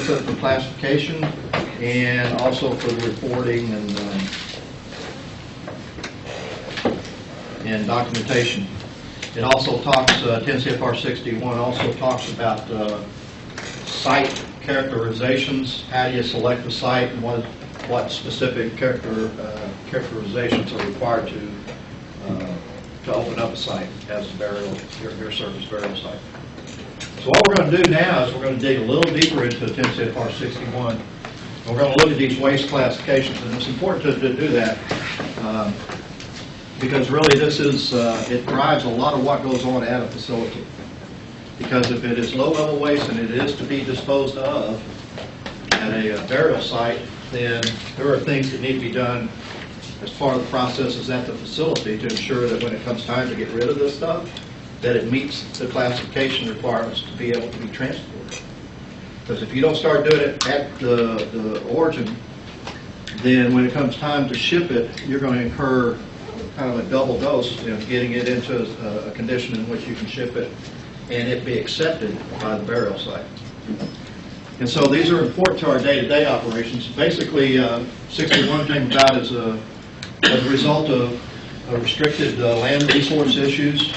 for classification and also for the reporting and documentation. It also talks, 10 CFR 61 also talks about site characterizations. How do you select the site, and what specific characterizations are required to open up a site as a burial, your surface burial site. So what we're going to do now is we're going to dig a little deeper into 10 CFR 61. And we're going to look at these waste classifications, and it's important to do that because really this is, it drives a lot of what goes on at a facility. Because if it is low-level waste and it is to be disposed of at a burial site, then there are things that need to be done as part of the processes at the facility to ensure that when it comes time to get rid of this stuff, that it meets the classification requirements to be able to be transported. Because if you don't start doing it at the origin, then when it comes time to ship it, you're going to incur kind of a double dose of getting it into a condition in which you can ship it and it be accepted by the burial site. And so these are important to our day-to-day operations. Basically, 61 came about as a result of restricted land resource issues.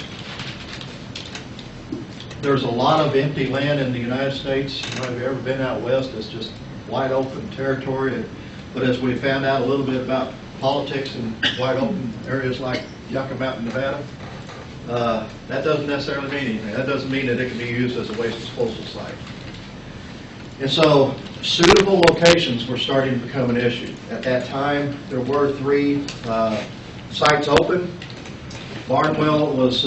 There's a lot of empty land in the United States. You know, if you've ever been out west, it's just wide open territory. But as we found out a little bit about politics in wide open areas like Yucca Mountain, Nevada, that doesn't necessarily mean anything. That doesn't mean that it can be used as a waste disposal site. And so suitable locations were starting to become an issue. At that time, there were 3 sites open. Barnwell was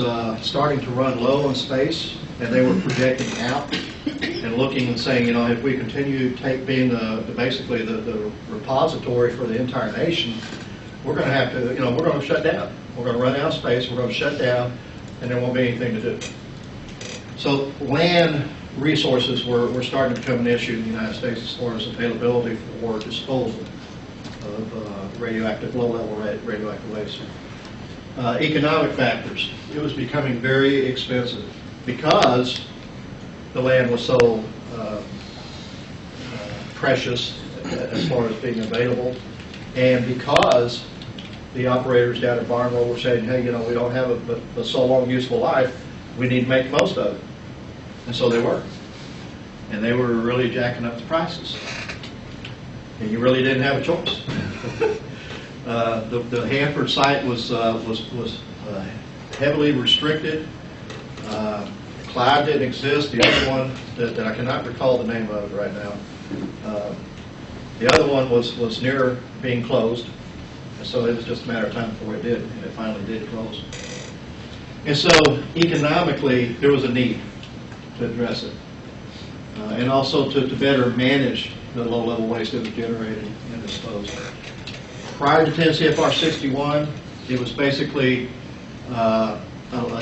starting to run low on space, and they were projecting out and looking and saying, you know, if we continue being basically the repository for the entire nation, we're going to have to, you know, we're going to shut down. We're going to run out of space, we're going to shut down, and there won't be anything to do. So land resources were starting to become an issue in the United States as far as availability for disposal of radioactive, low-level radioactive waste. Economic factors. It was becoming very expensive because the land was so precious as far as being available, and because the operators down at Barnwell were saying, hey, you know, we don't have a so long useful life, we need to make the most of it. And so they were. And they were really jacking up the prices. And you really didn't have a choice. The Hanford site was heavily restricted. Clyde didn't exist. The other one that I cannot recall the name of right now. The other one was near being closed. And so it was just a matter of time before it did, and it finally did close. And so economically, there was a need to address it. And also to better manage the low-level waste that was generated and disposed. Prior to 10 CFR 61, it was basically a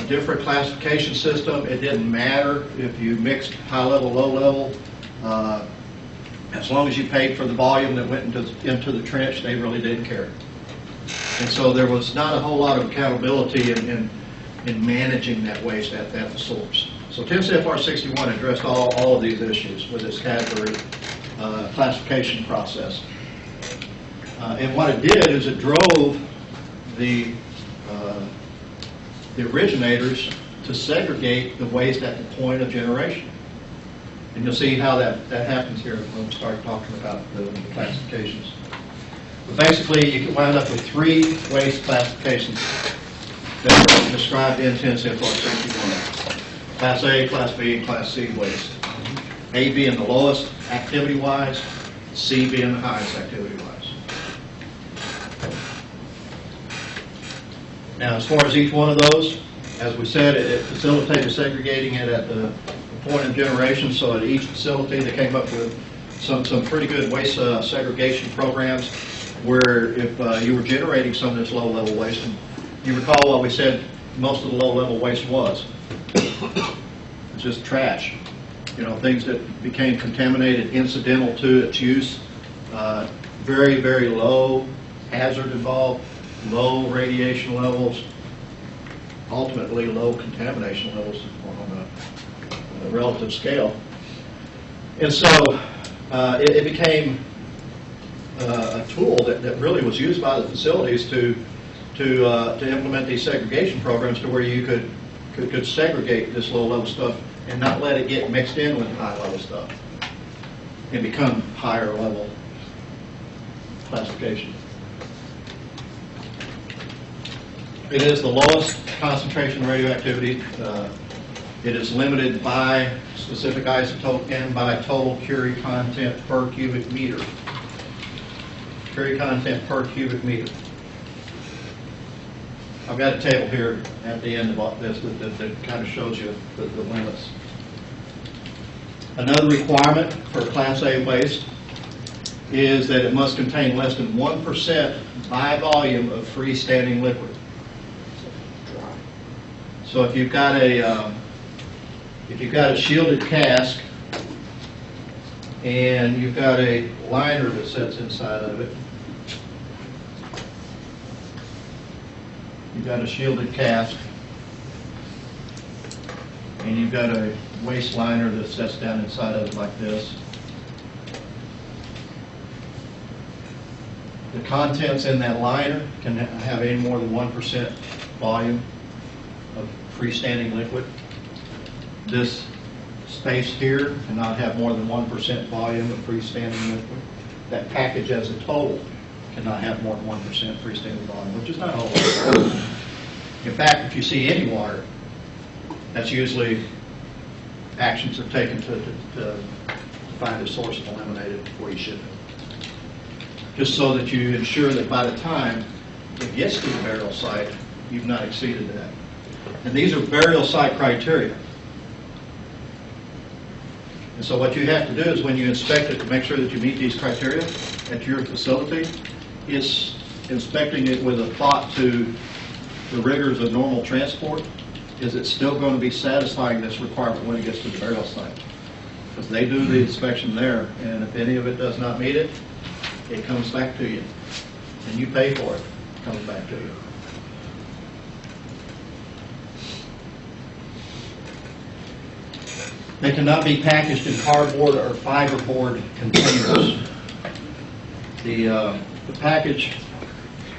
different classification system. It didn't matter if you mixed high-level, low-level. As long as you paid for the volume that went into the trench, they really didn't care. And so there was not a whole lot of accountability in managing that waste at the source. So 10 CFR 61 addressed all of these issues with its category classification process. And what it did is it drove the originators to segregate the waste at the point of generation. And you'll see how that happens here when we start talking about the classifications. But basically, you can wind up with 3 waste classifications that are described in 10 CFR 61. Class A, Class B, and Class C waste. A being the lowest activity-wise, C being the highest activity-wise. Now, as far as each one of those, as we said, it facilitated segregating it at the point of generation. So at each facility, they came up with some pretty good waste segregation programs where if you were generating some of this low-level waste, and you recall what we said most of the low-level waste was. It's just trash. You know, things that became contaminated incidental to its use. Very, very low hazard involved, low radiation levels, ultimately low contamination levels on a relative scale. And so it became a tool that really was used by the facilities to implement these segregation programs, to where you could segregate this low-level stuff and not let it get mixed in with high-level stuff and become higher-level classification. It is the lowest concentration of radioactivity. It is limited by specific isotope and by total curie content per cubic meter. Curie content per cubic meter. I've got a table here at the end of this that kind of shows you the limits. Another requirement for Class A waste is that it must contain less than 1% by volume of freestanding liquid. So if you've got a shielded cask and you've got a liner that sits inside of it, you've got a shielded cask and you've got a waste liner that sits down inside of it like this. The contents in that liner can have any more than 1% volume of freestanding liquid. This space here cannot have more than 1% volume of freestanding liquid. That package as a total cannot have more than 1% freestanding volume, which is not a whole lot. In fact, if you see any water, that's usually actions are taken to find a source and eliminate it before you ship it. Just so that you ensure that by the time it gets to the burial site, you've not exceeded that. And these are burial site criteria. And so what you have to do is, when you inspect it to make sure that you meet these criteria at your facility, it's inspecting it with a thought to the rigors of normal transport. Is it still going to be satisfying this requirement when it gets to the burial site? Because they do the inspection there, and if any of it does not meet it, it comes back to you. And you pay for it. It comes back to you. They cannot be packaged in cardboard or fiberboard containers. The package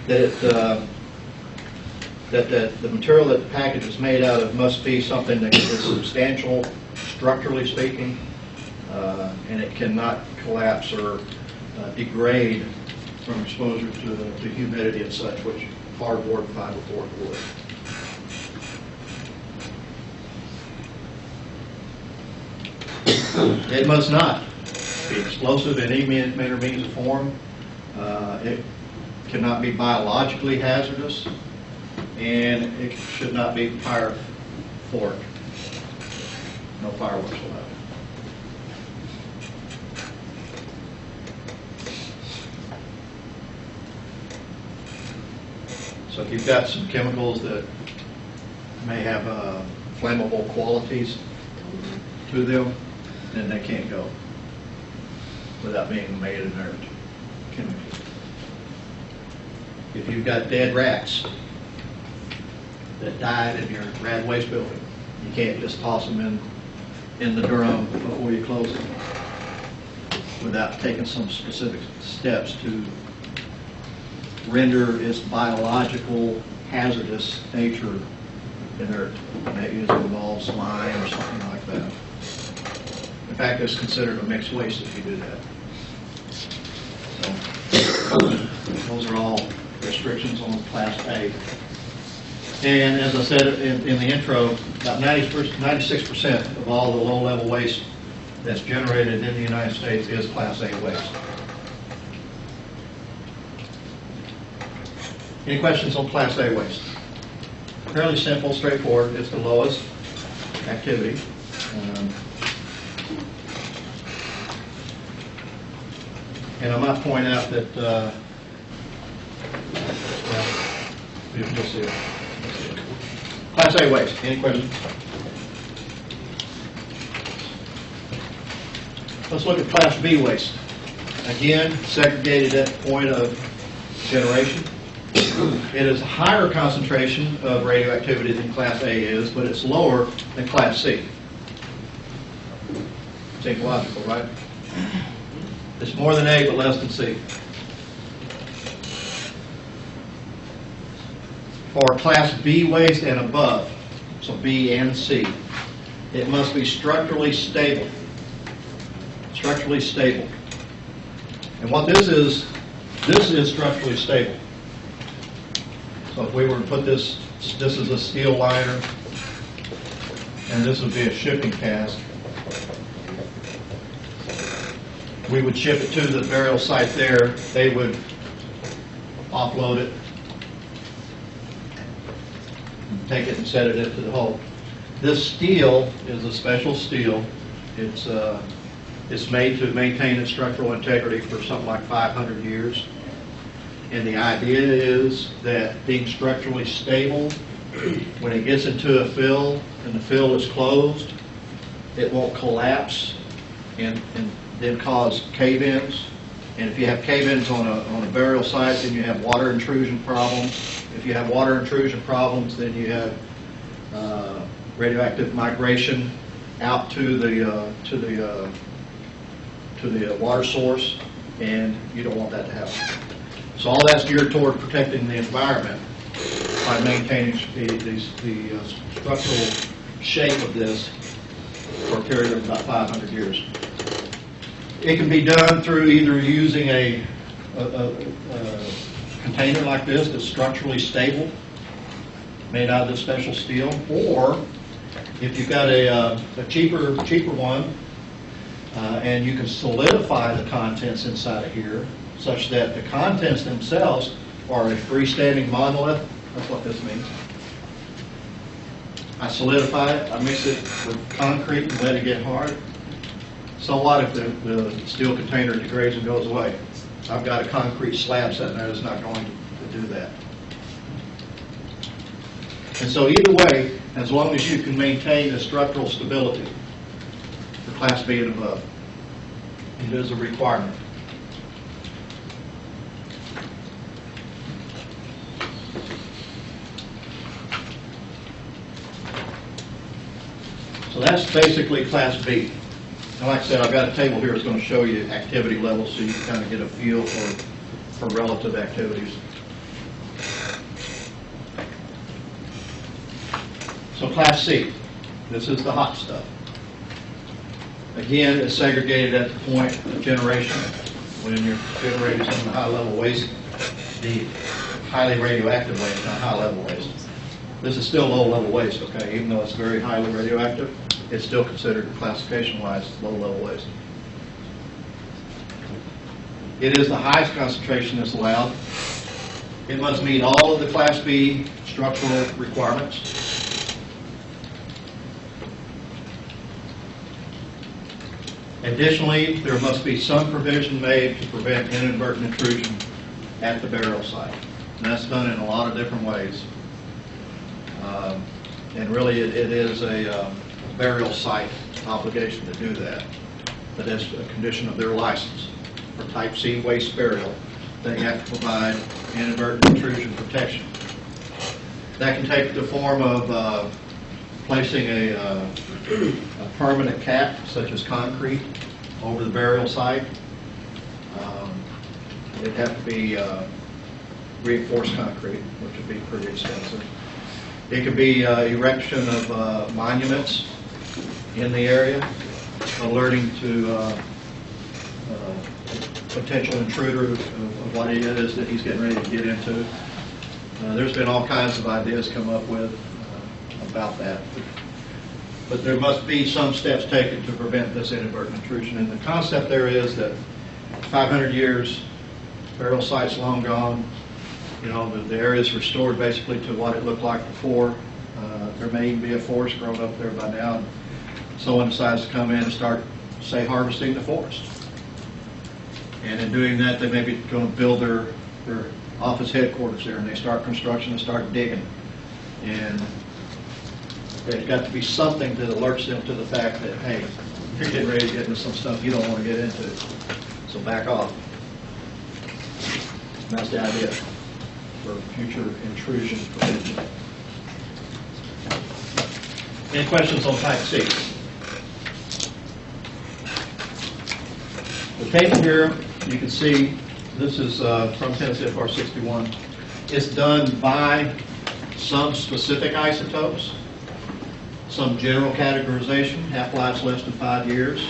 the material that the package is made out of must be something that is substantial, structurally speaking, and it cannot collapse or degrade from exposure to humidity and such, which cardboard and fiberboard would. It must not be explosive in any manner, means, or form. It cannot be biologically hazardous, and it should not be pyrophoric. No fireworks allowed. So if you've got some chemicals that may have flammable qualities to them, then they can't go without being made inert chemically. If you've got dead rats that died in your rad waste building, you can't just toss them in the drum before you close them without taking some specific steps to render its biological hazardous nature inert. That usually involves slime or something like that. In fact, it's considered a mixed waste if you do that. So, those are all restrictions on Class A. And as I said in the intro, about 96% of all the low-level waste that's generated in the United States is Class A waste. Any questions on Class A waste? Fairly simple, straightforward. It's the lowest activity. And I might point out that, well, you'll see it. Class A waste. Any questions? Let's look at Class B waste. Again, segregated at the point of generation. It is a higher concentration of radioactivity than Class A is, but it's lower than Class C. Seems logical, right? It's more than A, but less than C. For Class B waste and above, so B and C, it must be structurally stable. Structurally stable. And what this is structurally stable. So if we were to put this is a steel liner, and this would be a shipping cask. We would ship it to the burial site there. They would offload it, take it and set it into the hole. This steel is a special steel. It's made to maintain its structural integrity for something like 500 years. And the idea is that being structurally stable, when it gets into a fill and the fill is closed, it won't collapse and then cause cave-ins. And if you have cave-ins on a burial site, then you have water intrusion problems. If you have water intrusion problems, then you have radioactive migration out to the water source, and you don't want that to happen. So all that's geared toward protecting the environment by maintaining the structural shape of this for a period of about 500 years. It can be done through either using a container like this that's structurally stable, made out of this special steel, or if you've got a cheaper one, and you can solidify the contents inside of here such that the contents themselves are a freestanding monolith. That's what this means. I solidify it, I mix it with concrete and let it get hard. So what if the steel container degrades and goes away? I've got a concrete slab sitting there that's not going to do that. And so either way, as long as you can maintain the structural stability for Class B and above, it is a requirement. So that's basically Class B. And like I said, I've got a table here that's going to show you activity levels so you can kind of get a feel for relative activities. So Class C, this is the hot stuff. Again, it's segregated at the point of generation when you're generating some of the high-level waste, the highly radioactive waste, not high-level waste. This is still low-level waste, okay? Even though it's very highly radioactive, it's still considered classification-wise low-level waste. It is the highest concentration that's allowed. It must meet all of the Class B structural requirements. Additionally, there must be some provision made to prevent inadvertent intrusion at the burial site. And that's done in a lot of different ways. And really it is a burial site obligation to do that. But that's a condition of their license. For Type C waste burial, they have to provide inadvertent intrusion protection. That can take the form of placing a permanent cap, such as concrete, over the burial site. It'd have to be reinforced concrete, which would be pretty expensive. It could be erection of monuments in the area, alerting to potential intruder of what it is that he's getting ready to get into. There's been all kinds of ideas come up with about that. But there must be some steps taken to prevent this inadvertent intrusion. And the concept there is that 500 years, burial site's long gone. You know, the area is restored basically to what it looked like before. There may even be a forest grown up there by now. Someone decides to come in and start, say, harvesting the forest. And in doing that, they may be going to build their office headquarters there, and they start construction and start digging. And there's got to be something that alerts them to the fact that, hey, you're getting ready to get into some stuff you don't want to get into, so back off. And that's the idea for future intrusion prevention. Any questions on Type C? The table here, you can see, this is from Tennessee FR 61. It's done by some specific isotopes, some general categorization, half-lives less than 5 years,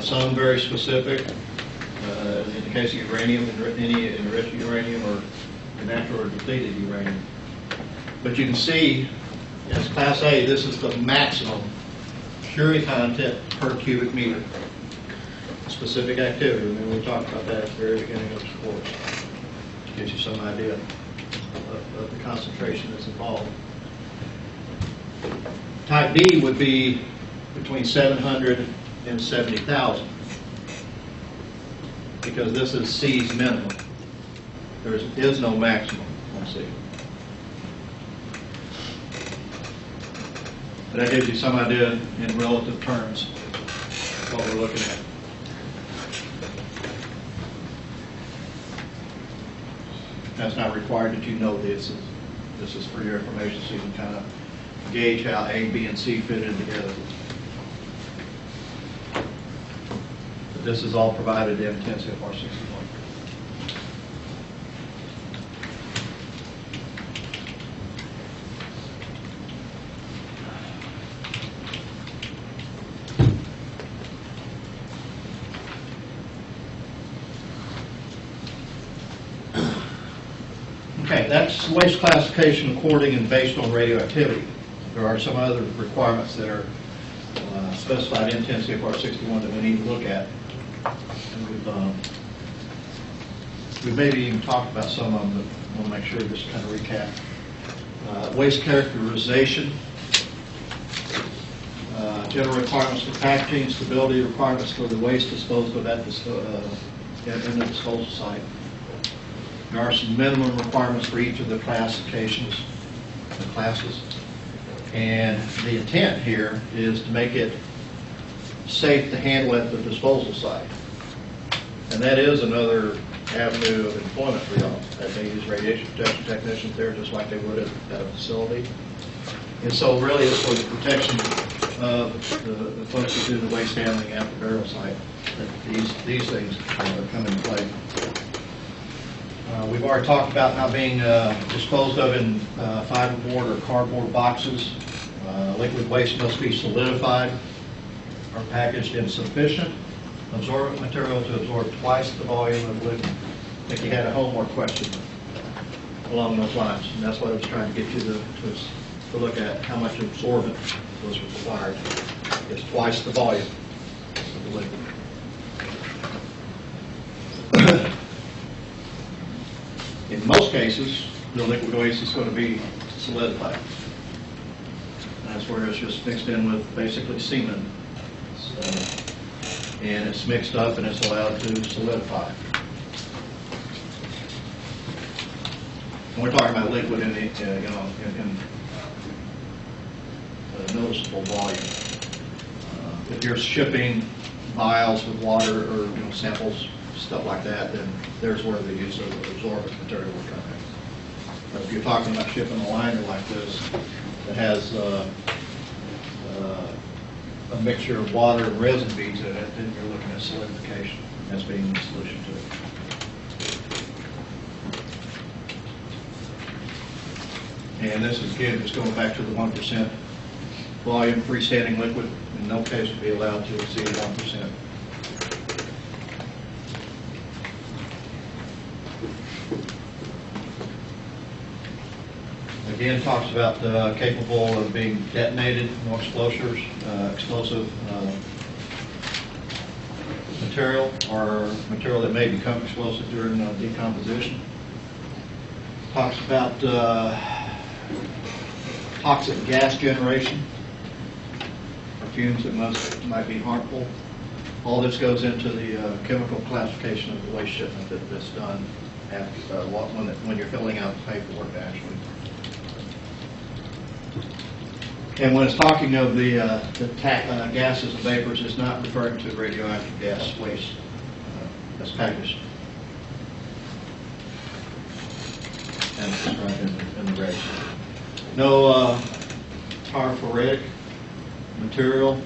some very specific, in the case of uranium, any enriched uranium or natural or depleted uranium. But you can see, as Class A, this is the maximum purity content per cubic meter. Specific activity, and we talked about that at the very beginning of the course. Gives you some idea of the concentration that's involved. Type B would be between 700 and 70,000, because this is C's minimum. There is no maximum on C. But that gives you some idea in relative terms what we're looking at. That's not required that you know this. This is for your information so you can kind of gauge how A, B, and C fit in together. But this is all provided in Tennessee FR 61. Okay, that's waste classification according and based on radioactivity. There are some other requirements that are specified in Tennessee FR 61 that we need to look at. And we've maybe even talked about some of them, but I want to make sure just kind of recap. Waste characterization, general requirements for packaging, stability requirements for the waste disposed of at in the disposal site. There are some minimum requirements for each of the classifications, the classes. And the intent here is to make it safe to handle at the disposal site. And that is another avenue of employment for y'all. That they use radiation protection technicians there just like they would at a facility. And so really it's for the protection of the folks who do the waste handling at the burial site that these things come into play. We've already talked about not being disposed of in fiberboard or cardboard boxes. Liquid waste must be solidified or packaged in sufficient absorbent material to absorb twice the volume of liquid. I think you had a homework question along those lines, and that's what I was trying to get you to look at, how much absorbent was required. It's twice the volume of the liquid. In most cases, the liquid waste is going to be solidified. That's where it's just mixed in with basically semen. And it's mixed up and it's allowed to solidify. And we're talking about liquid in noticeable volume. If you're shipping vials with water or samples, stuff like that, then there's where the use of absorbent material will come in. But if you're talking about shipping a liner like this that has a mixture of water and resin beads in it, then you're looking at solidification as being the solution to it. And this is, again, just going back to the 1% volume freestanding liquid. In no case would be allowed to exceed 1%. Again, talks about capable of being detonated, no explosive material or material that may become explosive during decomposition. Talks about toxic gas generation, or fumes that might be harmful. All this goes into the chemical classification of the waste shipment that's done after, when you're filling out the paperwork, actually. And when it's talking of the gases and vapors, it's not referring to radioactive gas waste that's packaged. And it's described in the regs. No pyrophoretic material.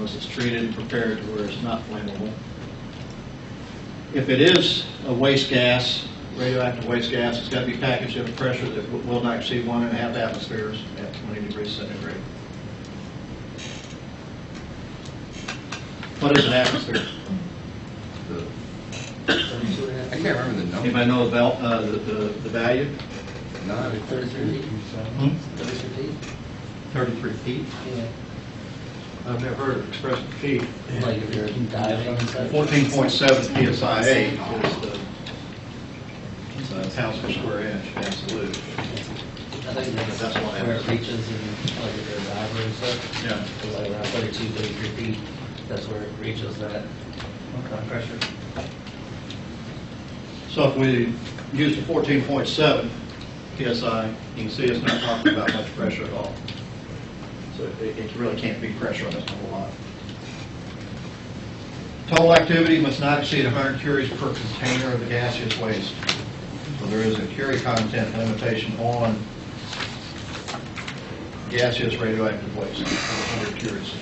unless it's treated and prepared to where it's not flammable. If it is a waste gas, radioactive waste gas, it's got to be packaged at a pressure that will not exceed 1.5 atmospheres at 20 degrees centigrade. What is an atmosphere? I can't remember the number. Anybody know the value? No, 33 feet. 33 feet. 33 feet? Yeah. I've never heard of expressed in feet. Like if you're diving and stuff. 14.7 psi is the pounds per square inch, absolute. I think that's That's what where it happens. reaches and like if you're a diver and stuff. Yeah. It's like around 32, 33 feet. That's where it reaches that pressure. So if we use the 14.7 psi, you can see it's not talking about much pressure at all. So it really can't be pressurized a whole lot. Total activity must not exceed 100 curies per container of the gaseous waste. So there is a curie content limitation on gaseous radioactive waste, 100 curies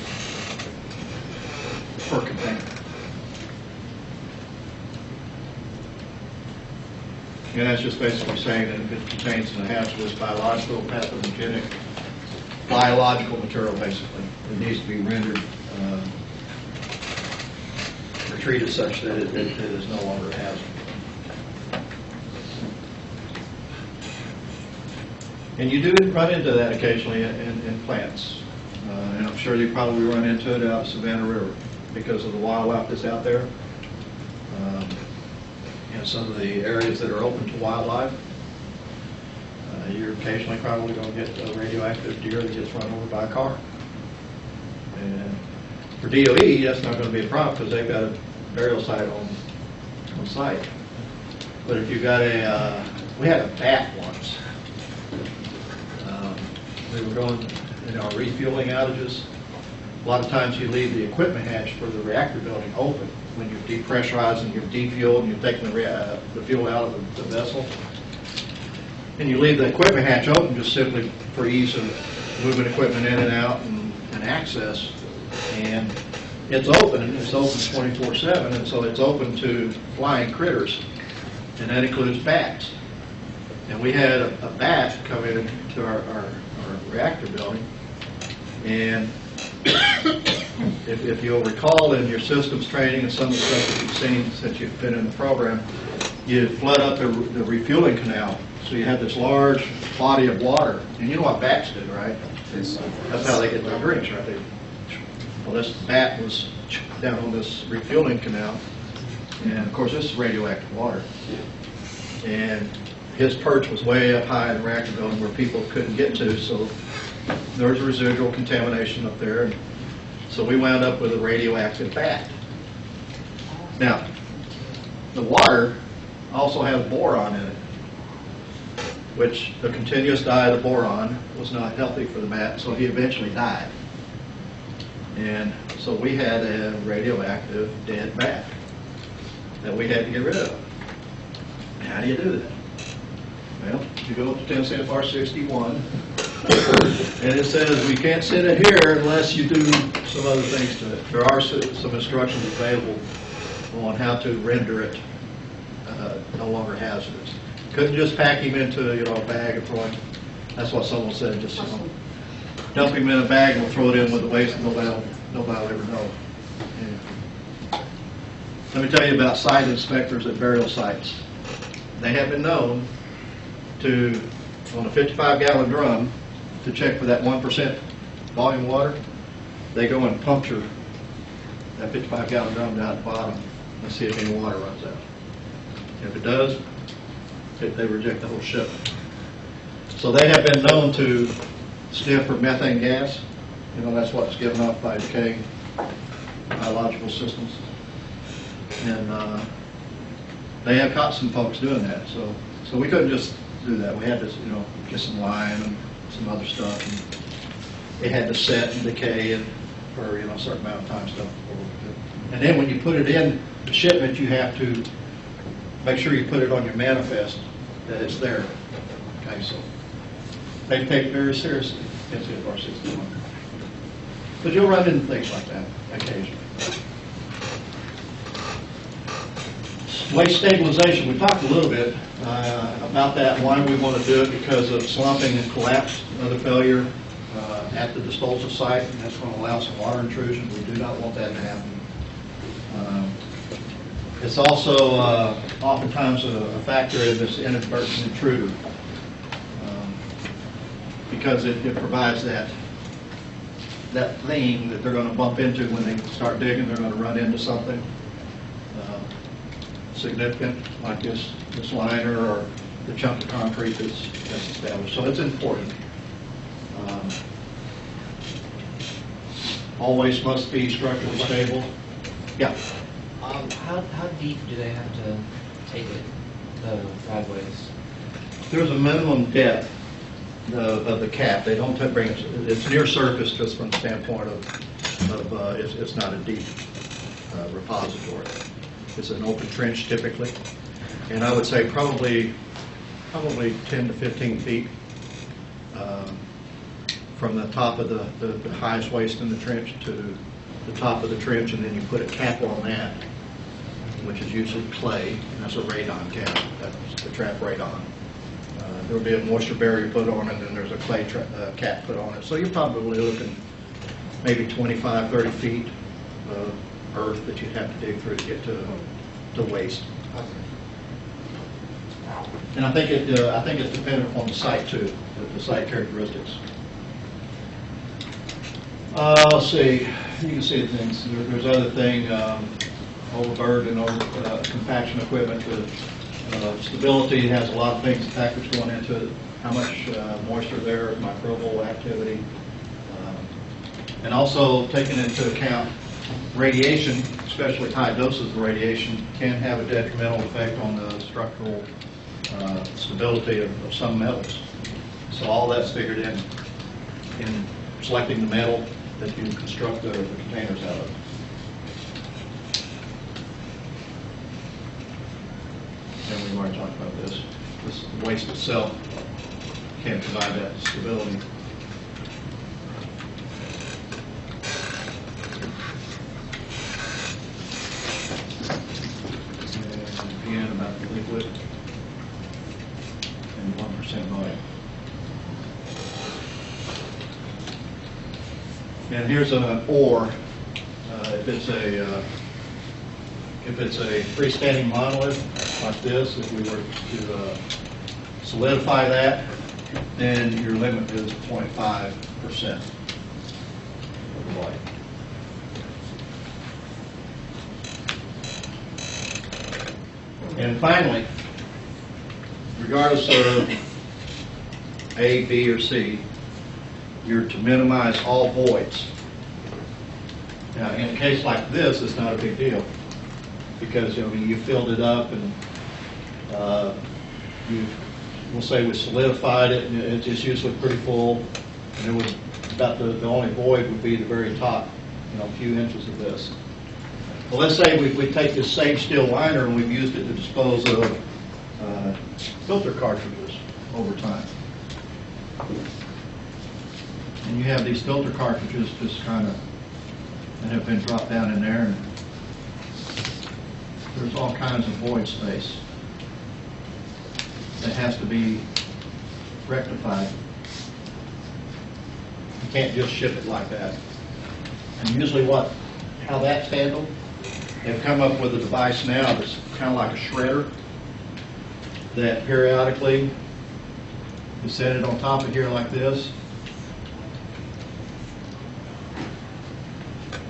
per container. And that's just basically saying that if it contains a hazardous biological, pathogenic, biological material, basically, it needs to be rendered or treated such that it is no longer a hazard. And you do run into that occasionally in plants. And I'm sure you probably run into it out of Savannah River because of the wildlife that's out there. And some of the areas that are open to wildlife, you're occasionally probably going to get a radioactive deer that gets run over by a car. And for DOE, that's not going to be a problem because they've got a burial site on site. But if you've got we had a bat once. We were going in our refueling outages. A lot of times you leave the equipment hatch for the reactor building open when you're depressurizing, you're defueled, and you're taking the fuel out of the vessel. And you leave the equipment hatch open just simply for ease of moving equipment in and out and access. And it's open 24/7, and so it's open to flying critters, and that includes bats. And we had a bat come into our reactor building, and if you'll recall in your systems training and some of the stuff that you've seen since you've been in the program, you flood up the refueling canal. So you have this large body of water. And you know what bats do, right? That's how they get their drinks, right? Well, this bat was down on this refueling canal. And of course, this is radioactive water. And his perch was way up high in the reactor building where people couldn't get to. So there was residual contamination up there. And so we wound up with a radioactive bat. Now, the water also has boron in it, which the continuous diet of boron was not healthy for the bat, so he eventually died. And so we had a radioactive dead bat that we had to get rid of. How do you do that? Well, you go up to 10 CFR 61, and it says we can't send it here unless you do some other things to it. There are some instructions available on how to render it no longer hazardous. Couldn't just pack him into a bag and throw him. That's what someone said. Just dump him in a bag and we'll throw it in with the waste, and nobody will ever know. Yeah. Let me tell you about site inspectors at burial sites. They have been known to, on a 55-gallon drum, to check for that 1% volume water. They go and puncture that 55-gallon drum down at the bottom and see if any water runs out. If it does, they reject the whole shipment. So they have been known to sniff for methane gas. That's what's given off by decaying biological systems. And they have caught some folks doing that. So we couldn't just do that. We had to, get some lime and some other stuff. And it had to set and decay and for a certain amount of time stuff. And then when you put it in the shipment, you have to make sure you put it on your manifest that it's there. Okay, so they take it very seriously, NCFR 61. But you'll run into things like that occasionally. Waste stabilization, we talked a little bit about that, why we want to do it, because of slumping and collapse, other failure at the disposal site, and that's going to allow some water intrusion. We do not want that to happen. It's also oftentimes a factor in this inadvertent intruder, because it provides that thing that they're going to bump into when they start digging. They're going to run into something significant, like this liner or the chunk of concrete that's established. So it's important. All waste must be structurally stable. Yeah. How deep do they have to take it, the driveways? There's a minimum depth of the cap. They don't bring it. It's near surface, just from the standpoint of it's not a deep repository. It's an open trench typically, and I would say probably 10 to 15 feet from the top of the highest waste in the trench to the top of the trench, and then you put a cap on that, which is usually clay, and that's a radon cap. That's the trap radon. There will be a moisture barrier put on it, and then there's a clay cap put on it. So you're probably looking maybe 25, 30 feet of earth that you'd have to dig through to get to waste. And I think it's dependent upon the site too, the site characteristics. Let's see. You can see the things. There's other thing, overburden and over compaction equipment. The stability has a lot of things, factors going into it. How much moisture there, microbial activity, and also taking into account radiation, especially high doses of radiation, can have a detrimental effect on the structural stability of some metals. So all that's figured in selecting the metal that you construct the containers out of. And we've already talked about this. This waste itself can't provide that stability. And again, about the liquid and 1% volume. And here's an ore. If it's a freestanding monolith like this, if we were to solidify that, then your limit is 0.5% of the volume. And finally, regardless of A, B, or C, you're to minimize all voids. Now, in a case like this, it's not a big deal because you filled it up and we'll say we solidified it, and it's usually pretty full, and it would about the only void would be the very top, a few inches of this. Well, let's say we take this same steel liner and we've used it to dispose of filter cartridges over time. And you have these filter cartridges just kind of that have been dropped down in there, and there's all kinds of void space that has to be rectified. You can't just ship it like that. And usually how that's handled, they've come up with a device now that's kind of like a shredder that periodically you set it on top of here like this,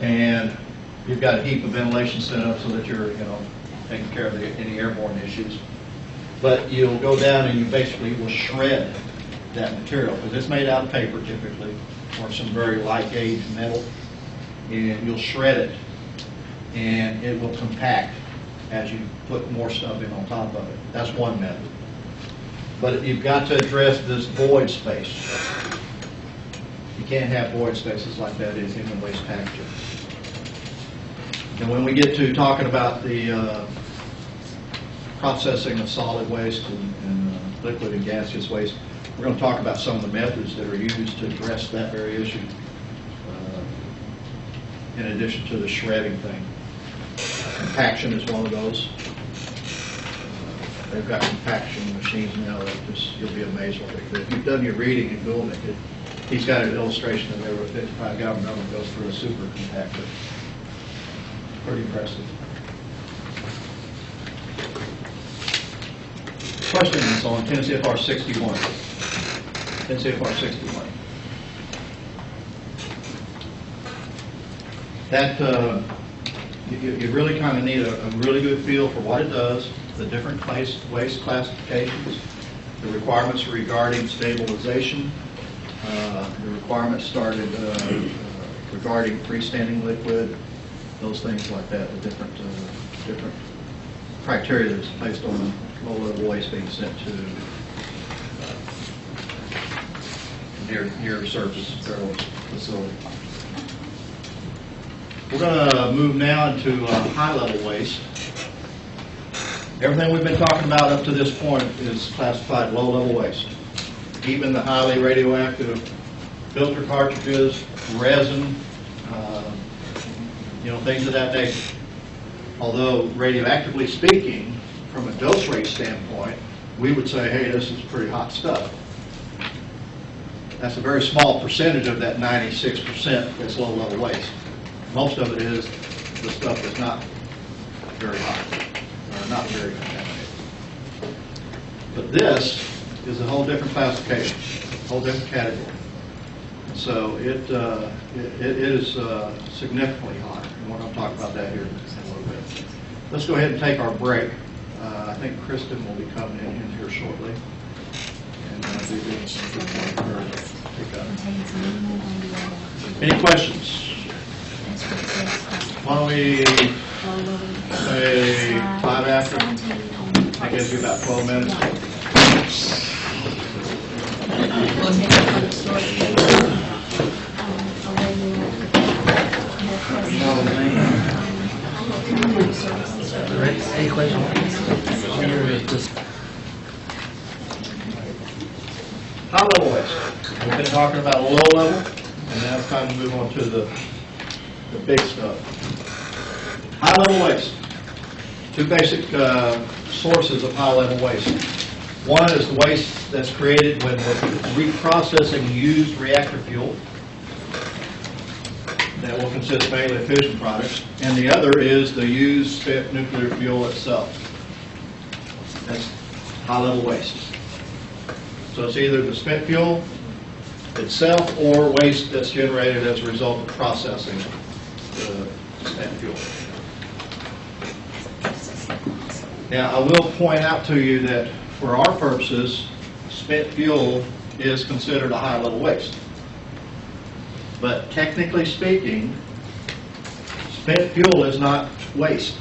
and you've got a heap of ventilation set up so that you're taking care of any airborne issues. But you'll go down and you basically will shred that material, because it's made out of paper typically, or some very light gauge metal, and you'll shred it, and it will compact as you put more stuff in on top of it. That's one method. But you've got to address this void space. You can't have void spaces like that in human waste packaging. And when we get to talking about the processing of solid waste and liquid and gaseous waste, we're going to talk about some of the methods that are used to address that very issue. in addition to the shredding thing. Compaction is one of those. They've got compaction machines now that just, you'll be amazed what they do. If you've done your reading in Goulden, he's got an illustration of every 55-gallon drum that goes through a super compactor. Pretty impressive. Questions on 10 CFR 61? 10 CFR 61. That, you really kind of need a really good feel for what it does, the different waste classifications, the requirements regarding stabilization, the requirements started regarding freestanding liquid, those things like that, the different criteria that's placed on low-level waste being sent to near surface barrel facility. We're going to move now into high-level waste. Everything we've been talking about up to this point is classified low-level waste. Even the highly radioactive filter cartridges, resin, things of that nature. Although radioactively speaking, from a dose rate standpoint, we would say, hey, this is pretty hot stuff. That's a very small percentage of that 96% that's low-level waste. Most of it is the stuff that's not very hot, or not very contaminated. But this is a whole different classification, a whole different category. So it is significantly hotter, and we're going to talk about that here in a little bit. Let's go ahead and take our break. I think Kristen will be coming in here shortly. And any questions? Why don't we say 5 after? That gives you about 12 minutes. Any questions? High level waste. We've been talking about low level, and now it's time to move on to the big stuff. High level waste. Two basic sources of high level waste. One is the waste that's created when we're reprocessing used reactor fuel. That will consist mainly of fission products. And the other is the used spent nuclear fuel itself. That's high level waste. So it's either the spent fuel itself or waste that's generated as a result of processing the spent fuel. Now, I will point out to you that for our purposes, spent fuel is considered a high-level waste. But technically speaking, spent fuel is not waste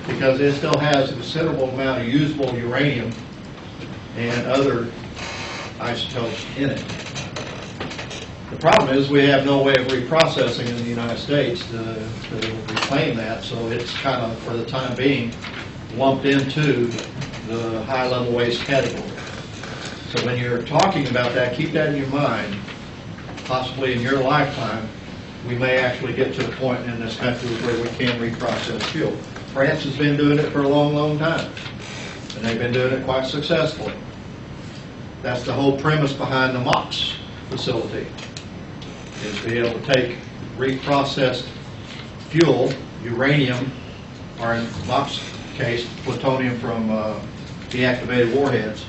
because it still has a considerable amount of usable uranium and other isotopes in it. The problem is we have no way of reprocessing in the United States to reclaim that, so it's kind of, for the time being, lumped into the high-level waste category. So when you're talking about that, keep that in your mind. Possibly in your lifetime, we may actually get to the point in this country where we can reprocess fuel. France has been doing it for a long, long time, and they've been doing it quite successfully. That's the whole premise behind the MOX facility, is to be able to take reprocessed fuel, uranium, or in MOX case, plutonium from deactivated warheads,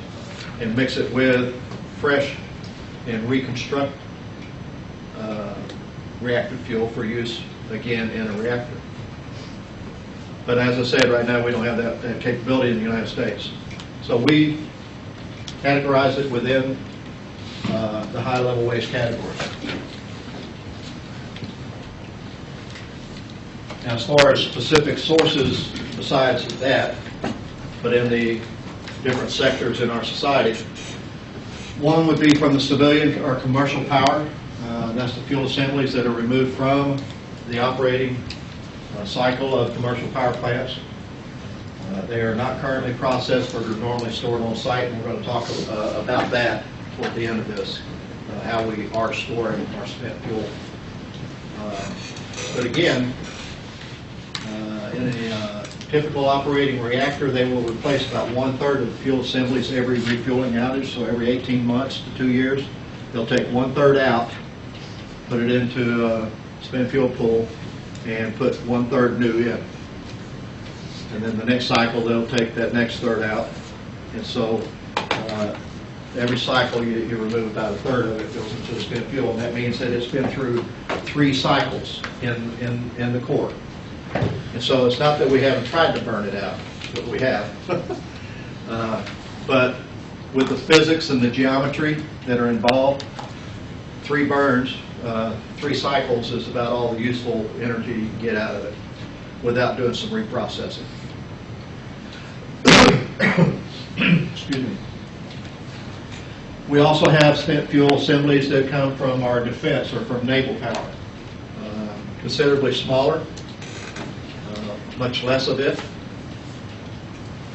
and mix it with fresh and reconstruct reactor fuel for use, again, in a reactor. But as I said, right now we don't have that capability in the United States. So we categorize it within the high-level waste category. Now, as far as specific sources besides that, but in the different sectors in our society, one would be from the civilian or commercial power. That's the fuel assemblies that are removed from the operating cycle of commercial power plants. They are not currently processed, but are normally stored on site, and we're going to talk about that toward the end of this, how we are storing our spent fuel. But again, in a typical operating reactor, they will replace about 1/3 of the fuel assemblies every refueling outage, so every 18 months to 2 years. They'll take 1/3 out, put it into a spent fuel pool, and put 1/3 new in. And then the next cycle, they'll take that next third out. And so every cycle, you remove about 1/3 of it goes into the spent fuel, and that means that it's been through 3 cycles in the core. And so it's not that we haven't tried to burn it out, but we have. But with the physics and the geometry that are involved, 3 burns, 3 cycles is about all the useful energy you can get out of it without doing some reprocessing. Excuse me. We also have spent fuel assemblies that come from our defense or from naval power. Considerably smaller, much less of it.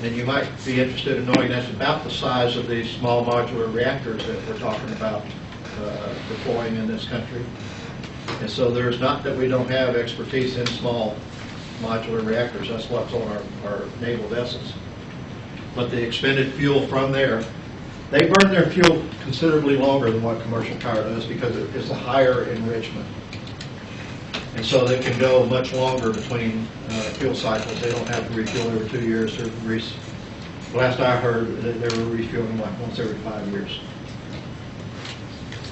And you might be interested in knowing that's about the size of these small modular reactors that we're talking about deploying in this country. And so there's not that we don't have expertise in small modular reactors. That's what's on our naval vessels. But the expended fuel from there, they burn their fuel considerably longer than what commercial power does because it's a higher enrichment. And so they can go much longer between fuel cycles. They don't have to refuel every 2 years. Last I heard, they were refueling like once every 5 years.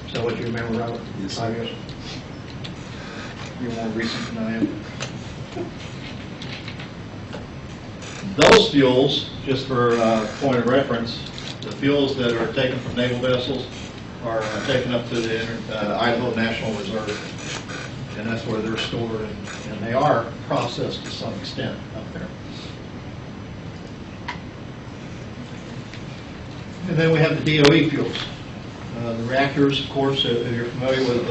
Is that what you remember, Robert? Yes. 5 years? You're more recent than I am. Those fuels, just for point of reference, the fuels that are taken from naval vessels are taken up to the Idaho National Reserve. And that's where they're stored, and they are processed to some extent up there. And then we have the DOE fuels. The reactors, of course, if you're familiar with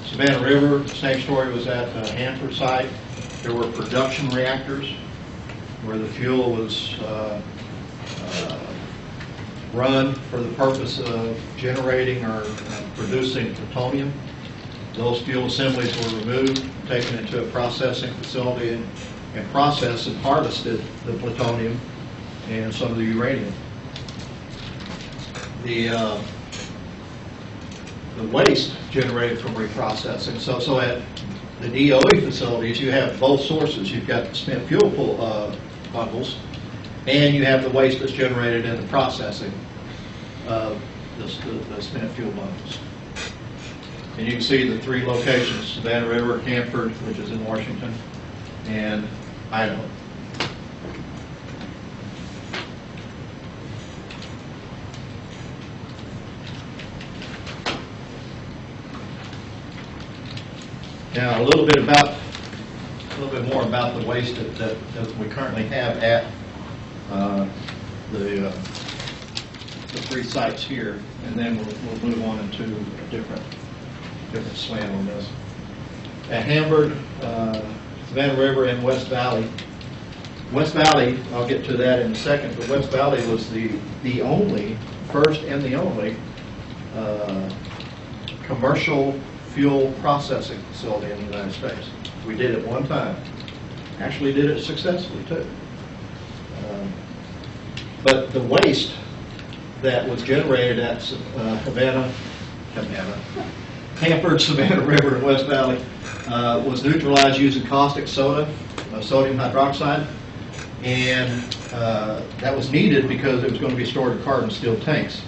Savannah River, the same story was at Hanford site. There were production reactors where the fuel was run for the purpose of generating or producing plutonium. Those fuel assemblies were removed, taken into a processing facility, and processed and harvested the plutonium and some of the uranium. The waste generated from reprocessing. So at the DOE facilities, you have both sources. You've got the spent fuel bundles, and you have the waste that's generated in the processing of the spent fuel bundles. And you can see the 3 locations: Savannah River, Hanford, which is in Washington, and Idaho. Now a little bit more about the waste that we currently have at the 3 sites here, and then we'll move on into a different slant on this. At Hanford, Savannah River, and West Valley. West Valley, I'll get to that in a second, but West Valley was the first and the only commercial fuel processing facility in the United States. We did it one time. Actually did it successfully too. But the waste that was generated at Hanford, Savannah River, and West Valley was neutralized using caustic soda, sodium hydroxide, and that was needed because it was going to be stored in carbon steel tanks.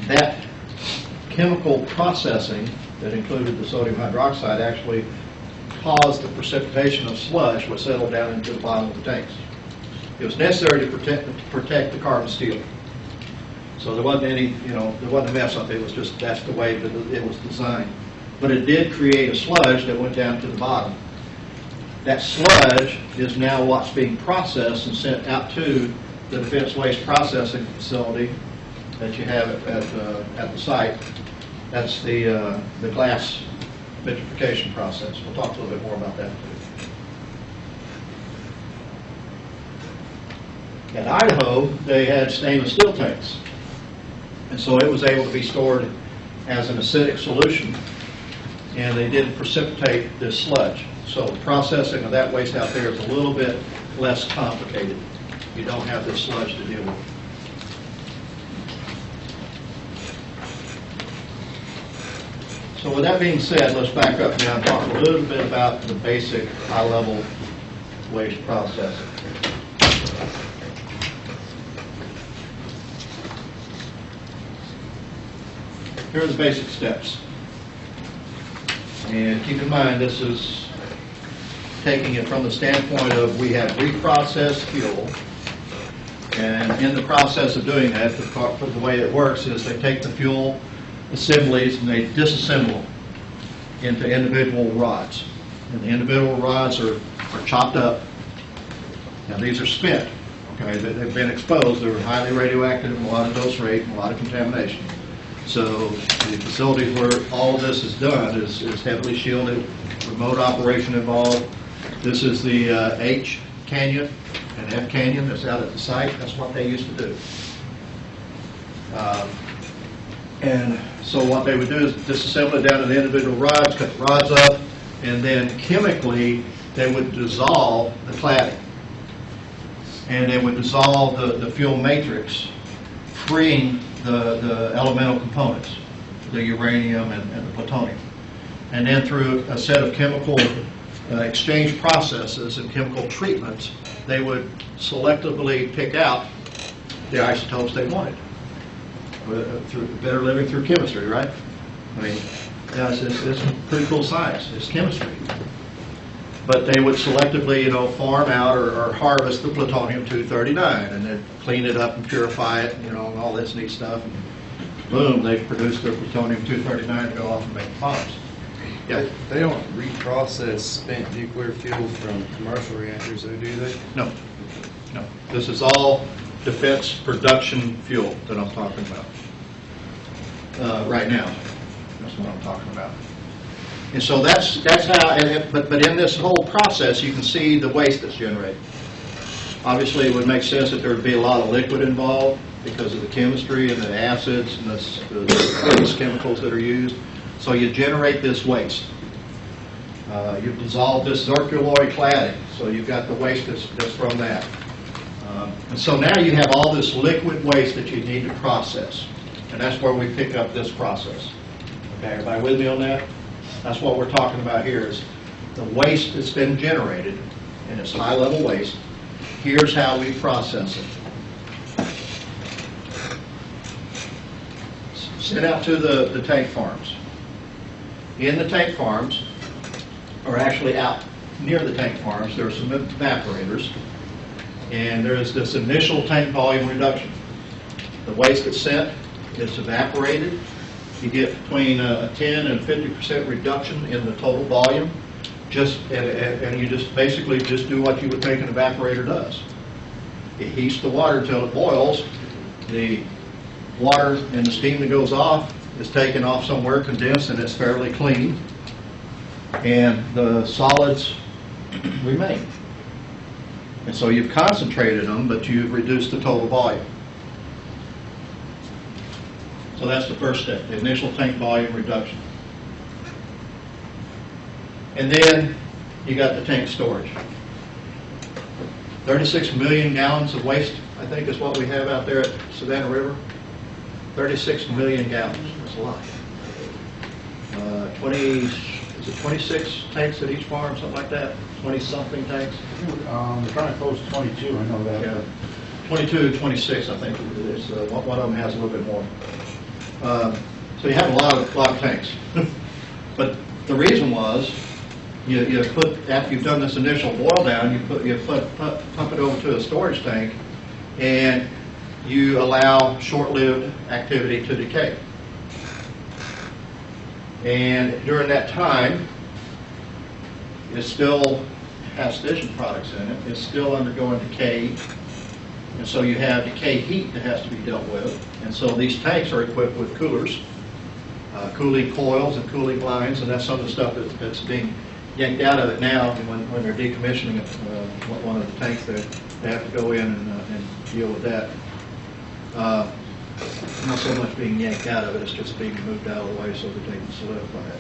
That chemical processing that included the sodium hydroxide actually caused the precipitation of sludge which settled down into the bottom of the tanks. It was necessary to protect the carbon steel. So there wasn't any, there wasn't a mess up. It was just, that's the way that it was designed. But it did create a sludge that went down to the bottom. That sludge is now what's being processed and sent out to the Defense Waste Processing Facility that you have at the site. That's the glass vitrification process. We'll talk a little bit more about that too. At Idaho, they had stainless steel tanks. And so it was able to be stored as an acidic solution and they didn't precipitate this sludge. So the processing of that waste out there is a little bit less complicated. You don't have this sludge to deal with. So with that being said, let's back up now and talk a little bit about the basic high-level waste processing. Here are the basic steps. And keep in mind, this is taking it from the standpoint of we have reprocessed fuel, and in the process of doing that, the way it works is they take the fuel assemblies and they disassemble into individual rods. And the individual rods are chopped up. Now these are spent, okay? They've been exposed. They're highly radioactive, a lot of dose rate, and a lot of contamination. So the facilities where all of this is done is heavily shielded, remote operation involved. This is the H canyon and F canyon that's out at the site. That's what they used to do. And so what they would do is disassemble it down to the individual rods, cut the rods up, and then chemically they would dissolve the cladding. And they would dissolve the fuel matrix, freeing the elemental components, the uranium and the plutonium. And then through a set of chemical exchange processes and chemical treatments, they would selectively pick out the isotopes they wanted. Through better living through chemistry, right? I mean, yeah, it's pretty cool science. It's chemistry. But they would selectively, farm out or harvest the plutonium-239 and then clean it up and purify it, and all this neat stuff. And boom, they've produced their plutonium-239 to go off and make bombs. Yeah. They don't reprocess spent nuclear fuel from commercial reactors, though, do they? No. No. This is all defense production fuel that I'm talking about right now. That's what I'm talking about. And so that's how. But in this whole process, you can see the waste that's generated. Obviously, it would make sense that there would be a lot of liquid involved because of the chemistry and the acids and the chemicals that are used. So you generate this waste. You've dissolved this zirculoid cladding, so you've got the waste that's from that. And so now you have all this liquid waste that you need to process. And that's where we pick up this process. Okay, everybody with me on that? That's what we're talking about here is the waste that's been generated, and it's high-level waste. Here's how we process it. Sent out to the tank farms. In the tank farms, or actually out near the tank farms, there are some evaporators. And there is this initial tank volume reduction. The waste that's sent is evaporated. You get between a 10 and 50% reduction in the total volume. And you just basically just do what you would think an evaporator does. It heats the water until it boils. The water and the steam that goes off is taken off somewhere, condensed, and it's fairly clean. And the solids remain. And so you've concentrated them, but you've reduced the total volume. So that's the first step, the initial tank volume reduction. And then you got the tank storage. 36 million gallons of waste, I think, is what we have out there at Savannah River. 36 million gallons. That's a lot. 26 tanks at each farm, something like that? 20-something tanks? They're trying to close 22, I know that. Yeah. 22, 26, I think it is. One of them has a little bit more. So you have a lot of tanks. But the reason was, you put, after you've done this initial boil down, you pump it over to a storage tank, and you allow short-lived activity to decay. And during that time, it still has fission products in it. It's still undergoing decay. And so you have decay heat that has to be dealt with. And so these tanks are equipped with coolers, cooling coils and cooling lines, and that's some of the stuff that's being yanked out of it now. When they're decommissioning one of the tanks, they have to go in and deal with that. Not so much being yanked out of it, it's just being moved out of the way so that they can solidify it.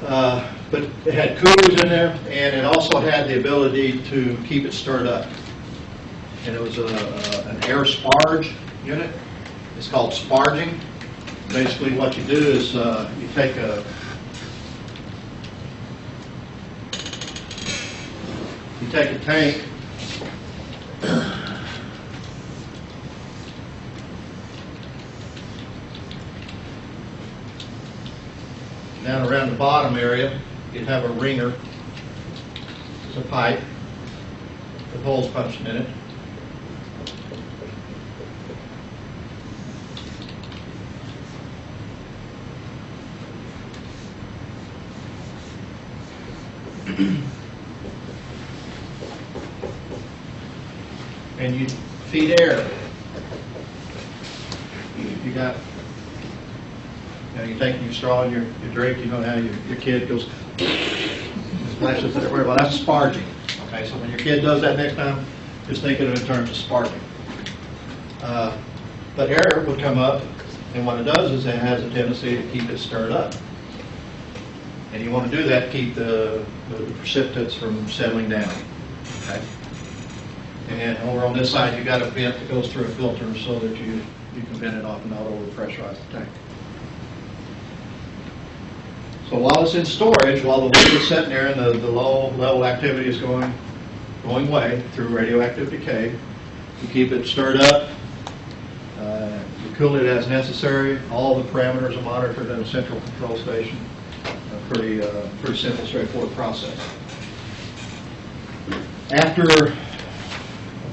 But it had coolers in there, and it also had the ability to keep it stirred up. And it was an air sparge unit. It's called sparging. Basically what you do is you take a tank, down around the bottom area, you'd have a ringer. It's a pipe with holes punched in it. And you feed air. You got, you take your straw and your drink, you know how your kid goes, splashes everywhere. Well, that's sparging. Okay, so when your kid does that next time, just think of it in terms of sparging. But air would come up, and what it does is it has a tendency to keep it stirred up. And you want to do that to keep the precipitates from settling down. Okay? And over on this side, you've got a vent that goes through a filter so that you can vent it off and not over-pressurize the tank. So while it's in storage, while the liquid is sitting there and the low-level activity is going away through radioactive decay, you keep it stirred up, you cool it as necessary. All the parameters are monitored in a central control station. Pretty simple, straightforward process. After a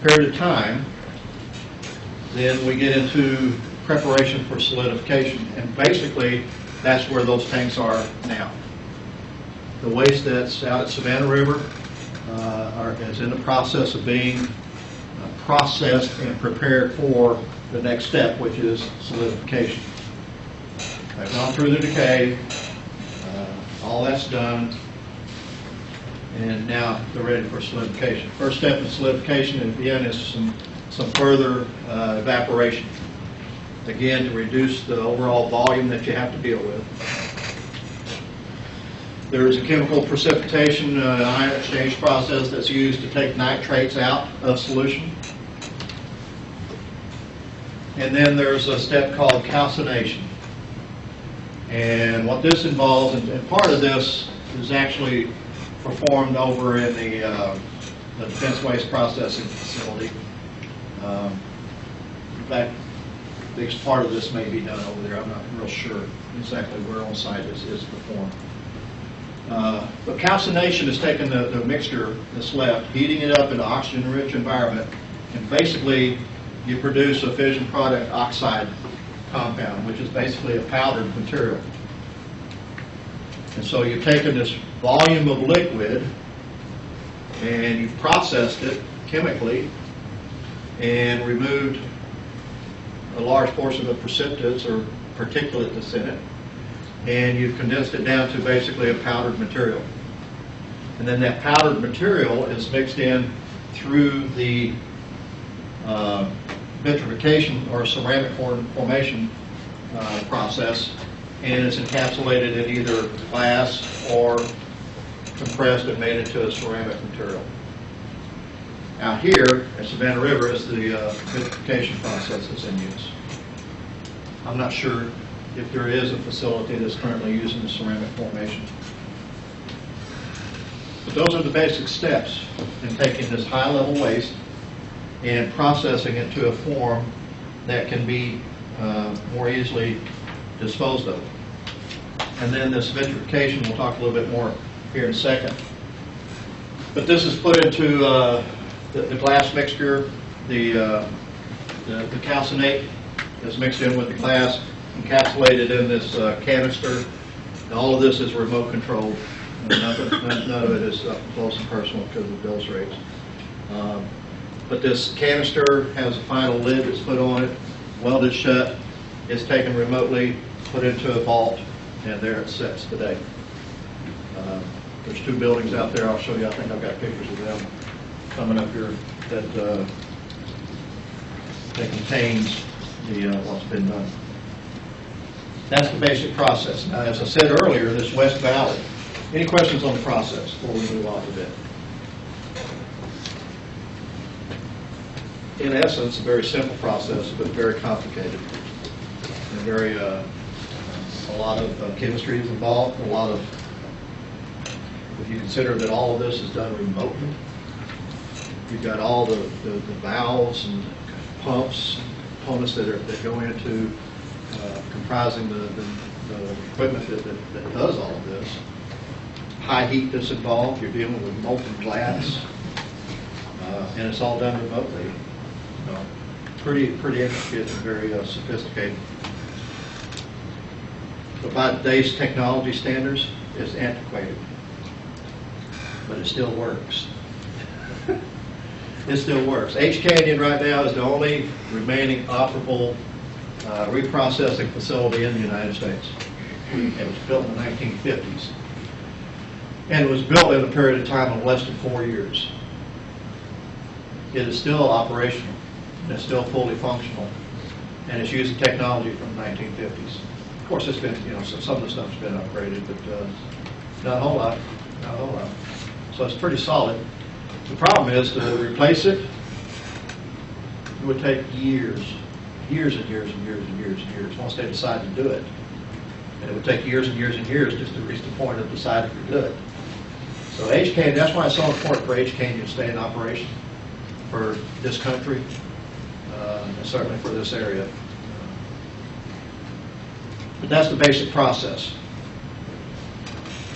period of time, then we get into preparation for solidification, and basically that's where those tanks are now. The waste that's out at Savannah River is in the process of being processed and prepared for the next step, which is solidification. They've gone through the decay, all that's done, and now they're ready for solidification. First step in solidification, again, is some further evaporation. Again, to reduce the overall volume that you have to deal with. There is a chemical precipitation ion exchange process that's used to take nitrates out of solution. And then there's a step called calcination. And what this involves, and part of this is actually performed over in the Defense Waste Processing Facility. In fact, the biggest part of this may be done over there. I'm not real sure exactly where on site this is performed. But calcination is taking the mixture that's left, heating it up in an oxygen-rich environment, and basically you produce a fission product oxide compound, which is basically a powdered material. And so you've taken this volume of liquid and you've processed it chemically and removed a large portion of the precipitates or particulate that's in it, and you've condensed it down to basically a powdered material. And then that powdered material is mixed in through the vitrification or ceramic formation process, and it's encapsulated in either glass or compressed and made into a ceramic material. Out here at Savannah River is the vitrification process that's in use. I'm not sure if there is a facility that's currently using the ceramic formation. But those are the basic steps in taking this high-level waste and processing it to a form that can be more easily disposed of. And then this vitrification, we'll talk a little bit more here in a second. But this is put into the glass mixture. The calcinate is mixed in with the glass, encapsulated in this canister. And all of this is remote controlled. None of it is up close and personal because of dose rates. But this canister has a final lid that's put on it, welded shut. It's taken remotely, put into a vault, and there it sits today. There's two buildings out there. I'll show you. I think I've got pictures of them coming up here that contains what's been done. That's the basic process. Now, as I said earlier, this West Valley Any questions on the process before we move on to bid? In essence, a very simple process, but very complicated. And very, a lot of chemistry is involved, a lot of, if you consider that all of this is done remotely, you've got all the valves and pumps, components that go into comprising the equipment that does all of this. High heat that's involved, you're dealing with molten glass, and it's all done remotely. Pretty intricate and very sophisticated. But by today's technology standards, it's antiquated, but it still works. It still works. H Canyon right now is the only remaining operable reprocessing facility in the United States. It was built in the 1950s. And it was built in a period of time of less than 4 years. It is still operational. It's still fully functional. And it's using technology from the 1950s. Of course, it's been, some of the stuff's been upgraded, but not a whole lot. Not a whole lot. So it's pretty solid. The problem is to replace it, it would take years. Years and years and years and years and years once they decide to do it. And it would take years and years and years just to reach the point of deciding to do it. So H Canyon, that's why it's so important for H Canyon to stay in operation for this country, and certainly for this area. But that's the basic process.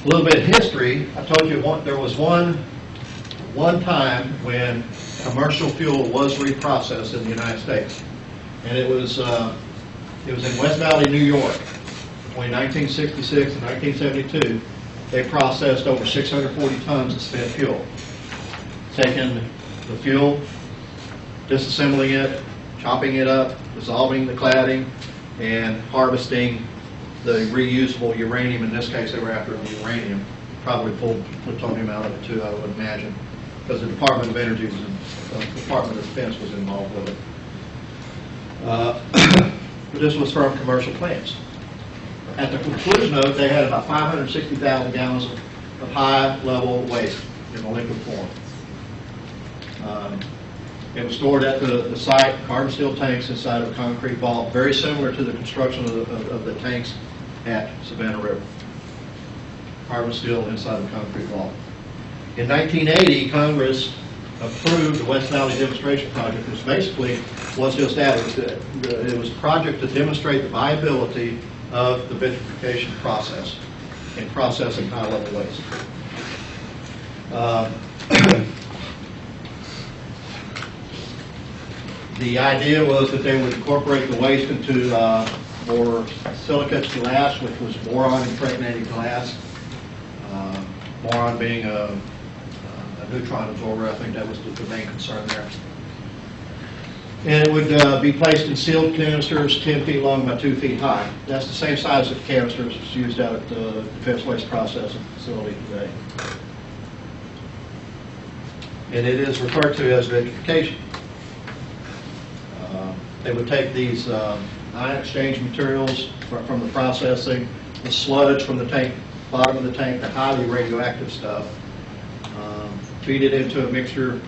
A little bit of history. I told you there was one time when commercial fuel was reprocessed in the United States, and it was in West Valley, New York, between 1966 and 1972. They processed over 640 tons of spent fuel, taking the fuel, disassembling it, chopping it up, dissolving the cladding, and harvesting the reusable uranium. In this case, they were after uranium. Probably pulled plutonium out of it too, I would imagine, because the Department of Energy, the Department of Defense was involved with it. But this was from commercial plants. At the conclusion of it, they had about 560,000 gallons of high-level waste in a liquid form. It was stored at the site, carbon steel tanks inside of a concrete vault, very similar to the construction of the tanks at Savannah River. Carbon steel inside of a concrete vault. In 1980, Congress approved the West Valley Demonstration Project, which basically was just that. It was a project to demonstrate the viability of the vitrification process in processing high-level waste. The idea was that they would incorporate the waste into more silicate glass, which was boron-impregnated glass. Boron being a neutron absorber, I think that was the main concern there. And it would be placed in sealed canisters 10 feet long by 2 feet high. That's the same size of canisters that's used out at the Defense Waste Processing Facility today. And it is referred to as vitrification. They would take these ion exchange materials from the processing, the sludge from the tank, bottom of the tank, the highly radioactive stuff, feed it into a mixture,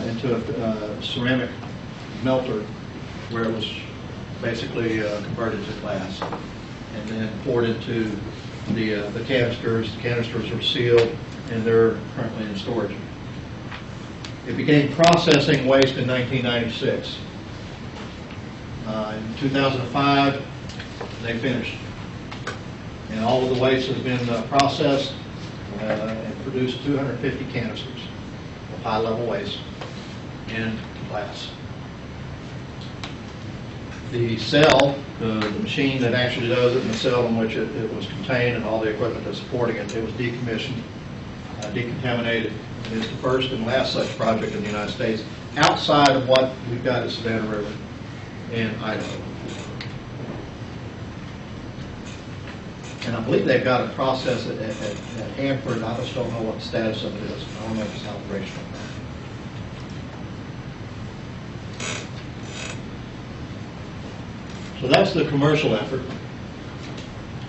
into a ceramic melter where it was basically converted to glass, and then poured into the canisters. The canisters are sealed, and they're currently in storage. It began processing waste in 1996. In 2005, they finished. And all of the waste has been processed and produced 250 canisters of high-level waste in glass. The cell, the machine that actually does it, and the cell in which it was contained, and all the equipment that's supporting it, it was decommissioned, decontaminated. It is the first and last such project in the United States outside of what we've got at Savannah River in Idaho. And I believe they've got a process at Hanford. I just don't know what the status of it is. I don't know if it's operational. So that's the commercial effort.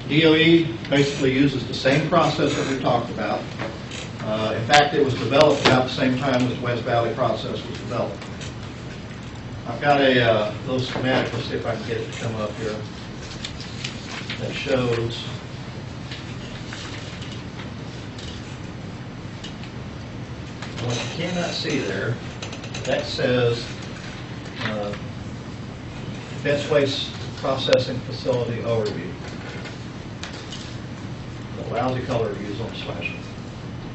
DOE basically uses the same process that we talked about. In fact, it was developed about the same time as the West Valley process was developed. I've got a little schematic, let's see if I can get it to come up here, that shows what you cannot see there. That says Defense Waste Processing Facility Overview. The lousy color reviews on the slash.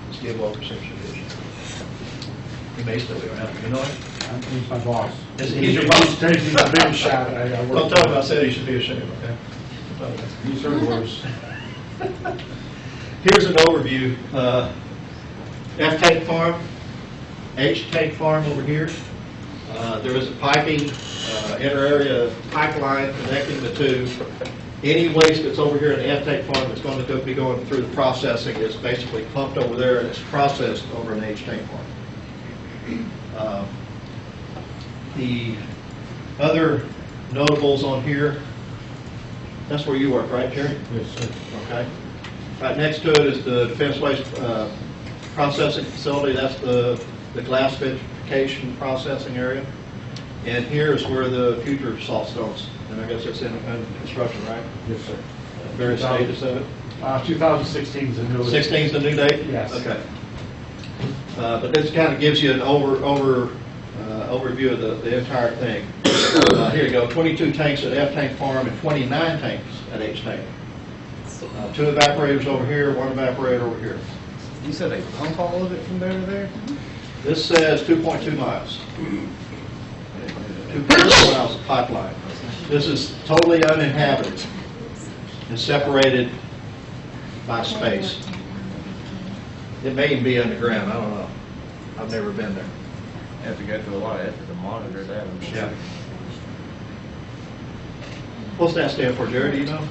Let's give over 6 division. He may still be around. You know him? He's my boss. He's your boss? He's a big shot. Don't tell him I said he should be ashamed, okay? He's heard worse. Here's an overview. F tank farm, H tank farm over here. There is a piping, inter-area pipeline connecting the two. Any waste that's over here in the F tank farm that's going to be going through the processing is basically pumped over there and it's processed over in the H tank farm. The other notables on here, that's where you work, right, Jerry? Yes, sir. Okay. Right next to it is the Defense Waste Processing Facility. That's the glass vitrification processing area. And here is where the future salt stones, and I guess it's in construction, right? Yes, sir. Various stages of it. 2016 is the new. 16 is the new date? Yes. Okay. But this kind of gives you an overview of the entire thing. Here you go, 22 tanks at F tank farm and 29 tanks at H tank. 2 evaporators over here, 1 evaporator over here. You said they pump all of it from there to there? This says 2.2 miles. 2.2 miles of pipeline. This is totally uninhabited and separated by space. It may even be underground, I don't know. I've never been there. You have to go through a lot of effort to monitor that, I'm sure. Yeah. What's that stand for, Jared? Do you know?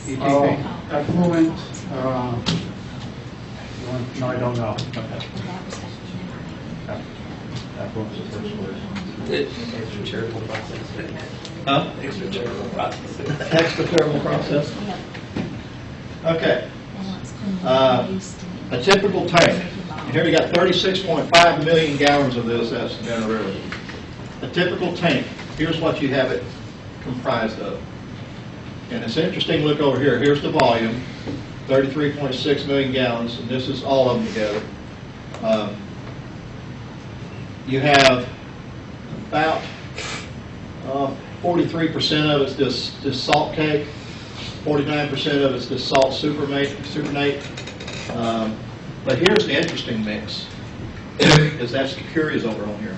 ETP? Affluent, no, I don't know. Affluent is the first word. Extra charitable process. Huh? Extra charitable process. Extra thermal process. Okay. A typical tank. And here you got 36.5 million gallons of this that's generated. A typical tank, here's what you have it comprised of. And it's interesting, look over here. Here's the volume, 33.6 million gallons, and this is all of them together. You have about 43% of it's this salt cake, 49% of it's this salt supernatant. But here's the interesting mix, is that's the Curies over on here.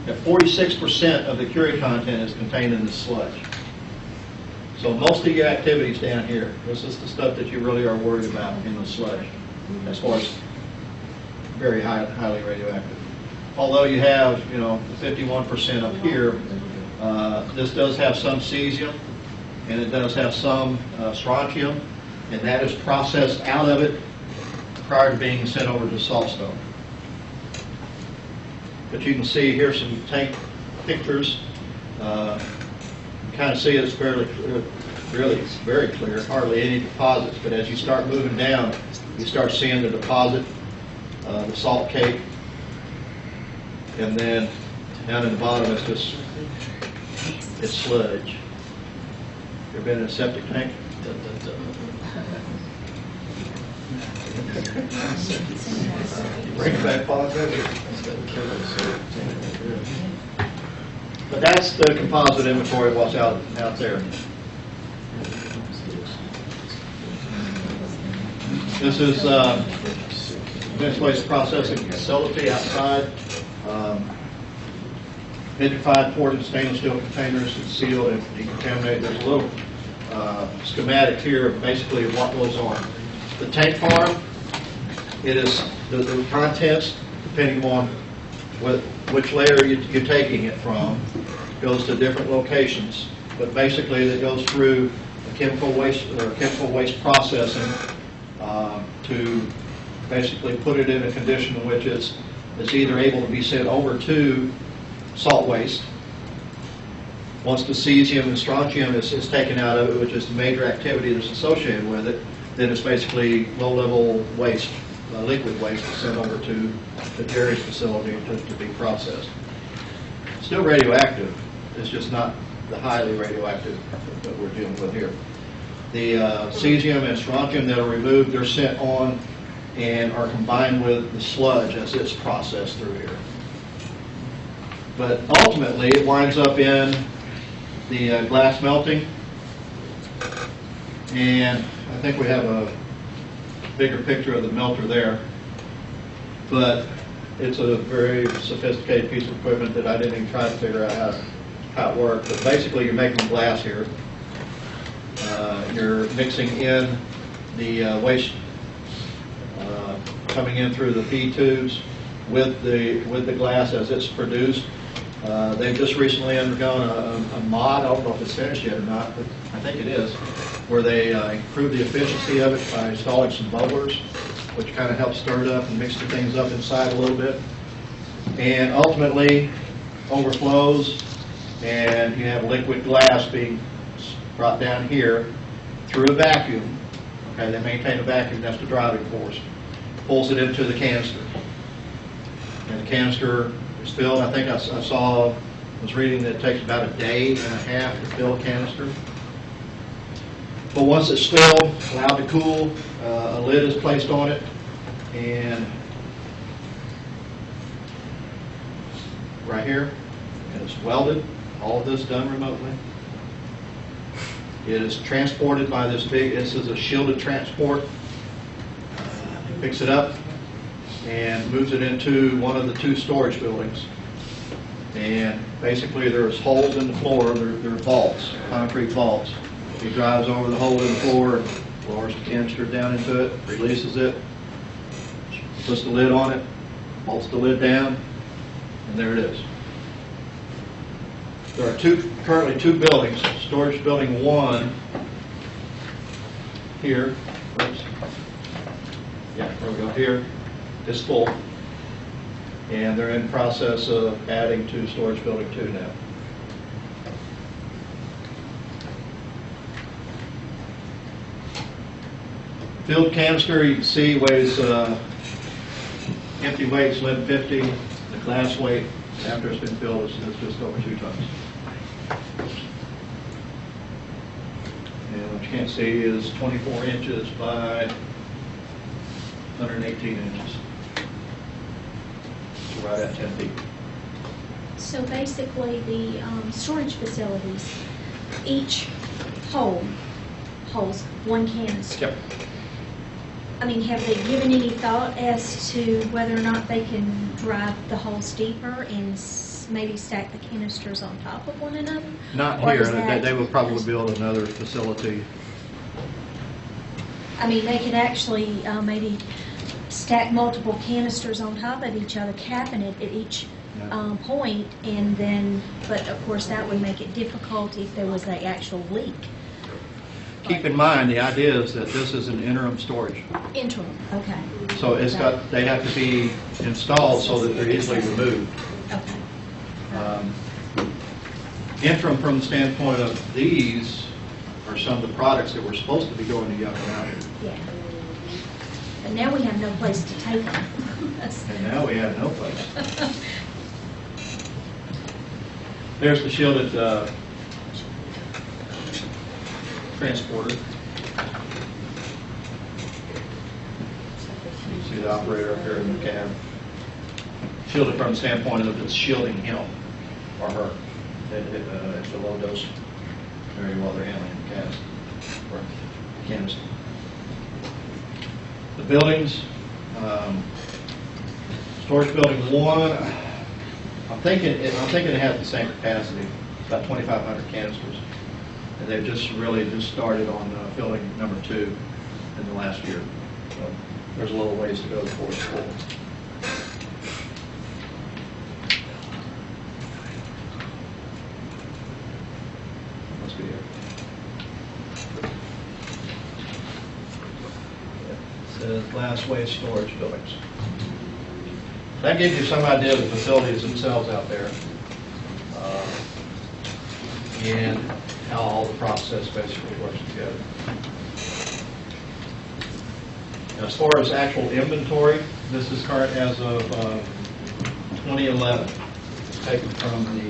That 46% of the Curie content is contained in this sludge. So most of your activities down here, this is the stuff that you really are worried about in the sludge, as far as very highly radioactive. Although you have, 51% up here, this does have some cesium, and it does have some strontium, and that is processed out of it prior to being sent over to saltstone. But you can see here some tank pictures. You kind of see it's really very clear, hardly any deposits. But as you start moving down, you start seeing the deposit, the salt cake, and then down in the bottom it's sludge. You ever been in a septic tank? Bring it back, Paul. But that's the composite inventory of what's out there. This is Defense Waste Processing Facility outside. Vitrified, poured in stainless steel containers and sealed and decontaminated. There's a little schematic here basically of what goes on. The tank farm, it is the contents, depending on which layer you're taking it from, goes to different locations. But basically, it goes through a chemical waste processing to basically put it in a condition in which it's either able to be sent over to salt waste, Once the cesium and strontium is taken out of it, which is the major activity that's associated with it, then it's basically low-level waste, liquid waste sent over to the Jerry's facility to be processed. Still radioactive, it's just not the highly radioactive that we're dealing with here. The cesium and strontium that are removed, they're sent on and are combined with the sludge as it's processed through here. But ultimately, it winds up in the glass melting, and I think we have a bigger picture of the melter there, but it's a very sophisticated piece of equipment that I didn't even try to figure out how it worked. But basically, you're making glass here. You're mixing in the waste coming in through the feed tubes with the glass as it's produced. They've just recently undergone a mod. I don't know if it's finished yet or not, but I think it is, where they improve the efficiency of it by installing some bubblers, which kind of helps stir it up and mix the things up inside a little bit. And ultimately overflows, and you have liquid glass being brought down here through a vacuum. Okay, they maintain a vacuum, that's the driving force. Pulls it into the canister. And the canister is filled. I think I was reading that it takes about a day and a half to fill a canister. But once it's filled, allowed to cool, a lid is placed on it, and right here, and it's welded. All of this done remotely. It is transported by this this is a shielded transport. Picks it up and moves it into one of the two storage buildings. And basically there's holes in the floor, they're vaults, concrete vaults. He drives over the hole in the floor, lowers the canister down into it, releases it, puts the lid on it, bolts the lid down, and there it is. There are currently two buildings. Storage building 1 here. Oops. Yeah, there we go. Here is full, and they're in the process of adding to storage building 2 now. Filled canister, you can see, weighs empty weight's 1150. The glass weight after it's been filled is just over 2 tons. And what you can't see is 24 inches by 118 inches. So right at 10 feet. So basically, the storage facilities, each holds 1 canister. Yep. I mean, have they given any thought as to whether or not they can drive the holes deeper and maybe stack the canisters on top of one another? Not Or here. is that They will probably just- build another facility. I mean, they could actually maybe stack multiple canisters on top of each other, capping it at each Yeah. point, and then, but of course that would make it difficult if there was an actual leak. Keep in mind, the idea is that this is an interim storage. Interim, okay. So they have to be installed so that they're easily removed. Okay. Interim from the standpoint of these are some of the products that were supposed to be going to Yucca Mountain. Yeah. But now we have no place to take them. And now we have no place. There's the shielded transporter. You can see the operator up here in the cab. Shielded from the standpoint of it's shielding him or her. It's a low dose area while they're handling the cast or canister. The buildings, storage building 1, I'm thinking it has the same capacity, about 2,500 canisters. And they've just started on building number 2 in the last year. So there's a little ways to go before it's full. Must be it. It says glass waste storage buildings. That gives you some idea of the facilities themselves out there. and how all the process basically works together. As far as actual inventory, this is current as of 2011. It's taken from the,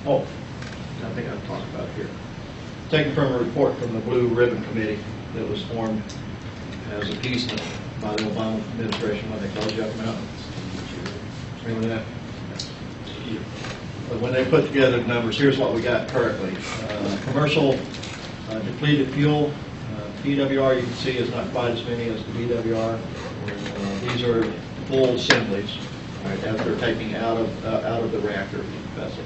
I think I've talked about it here. Taken from a report from the Blue Ribbon Committee that was formed as appeasement by the Obama administration when they closed Yucca Mountain. Remember that? But when they put together the numbers, here's what we got currently. Commercial depleted fuel, PWR, you can see, is not quite as many as the BWR. These are full assemblies, right, as they're taking out of the reactor vessel.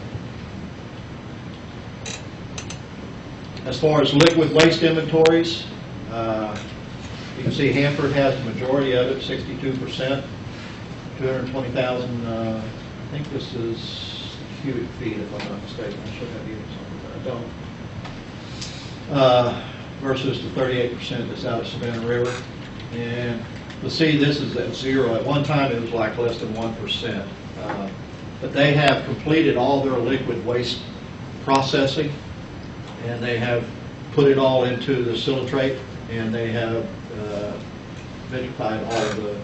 As far as liquid waste inventories, you can see Hanford has the majority of it, 62%, 220,000. I think this is cubic feet, if I'm not mistaken. I should have units on it, but I don't. Versus the 38% that's out of Savannah River. And you'll see this is at zero. At one time it was like less than 1%. But they have completed all their liquid waste processing, and they have put it all into the silitrate, and they have vitrified all of the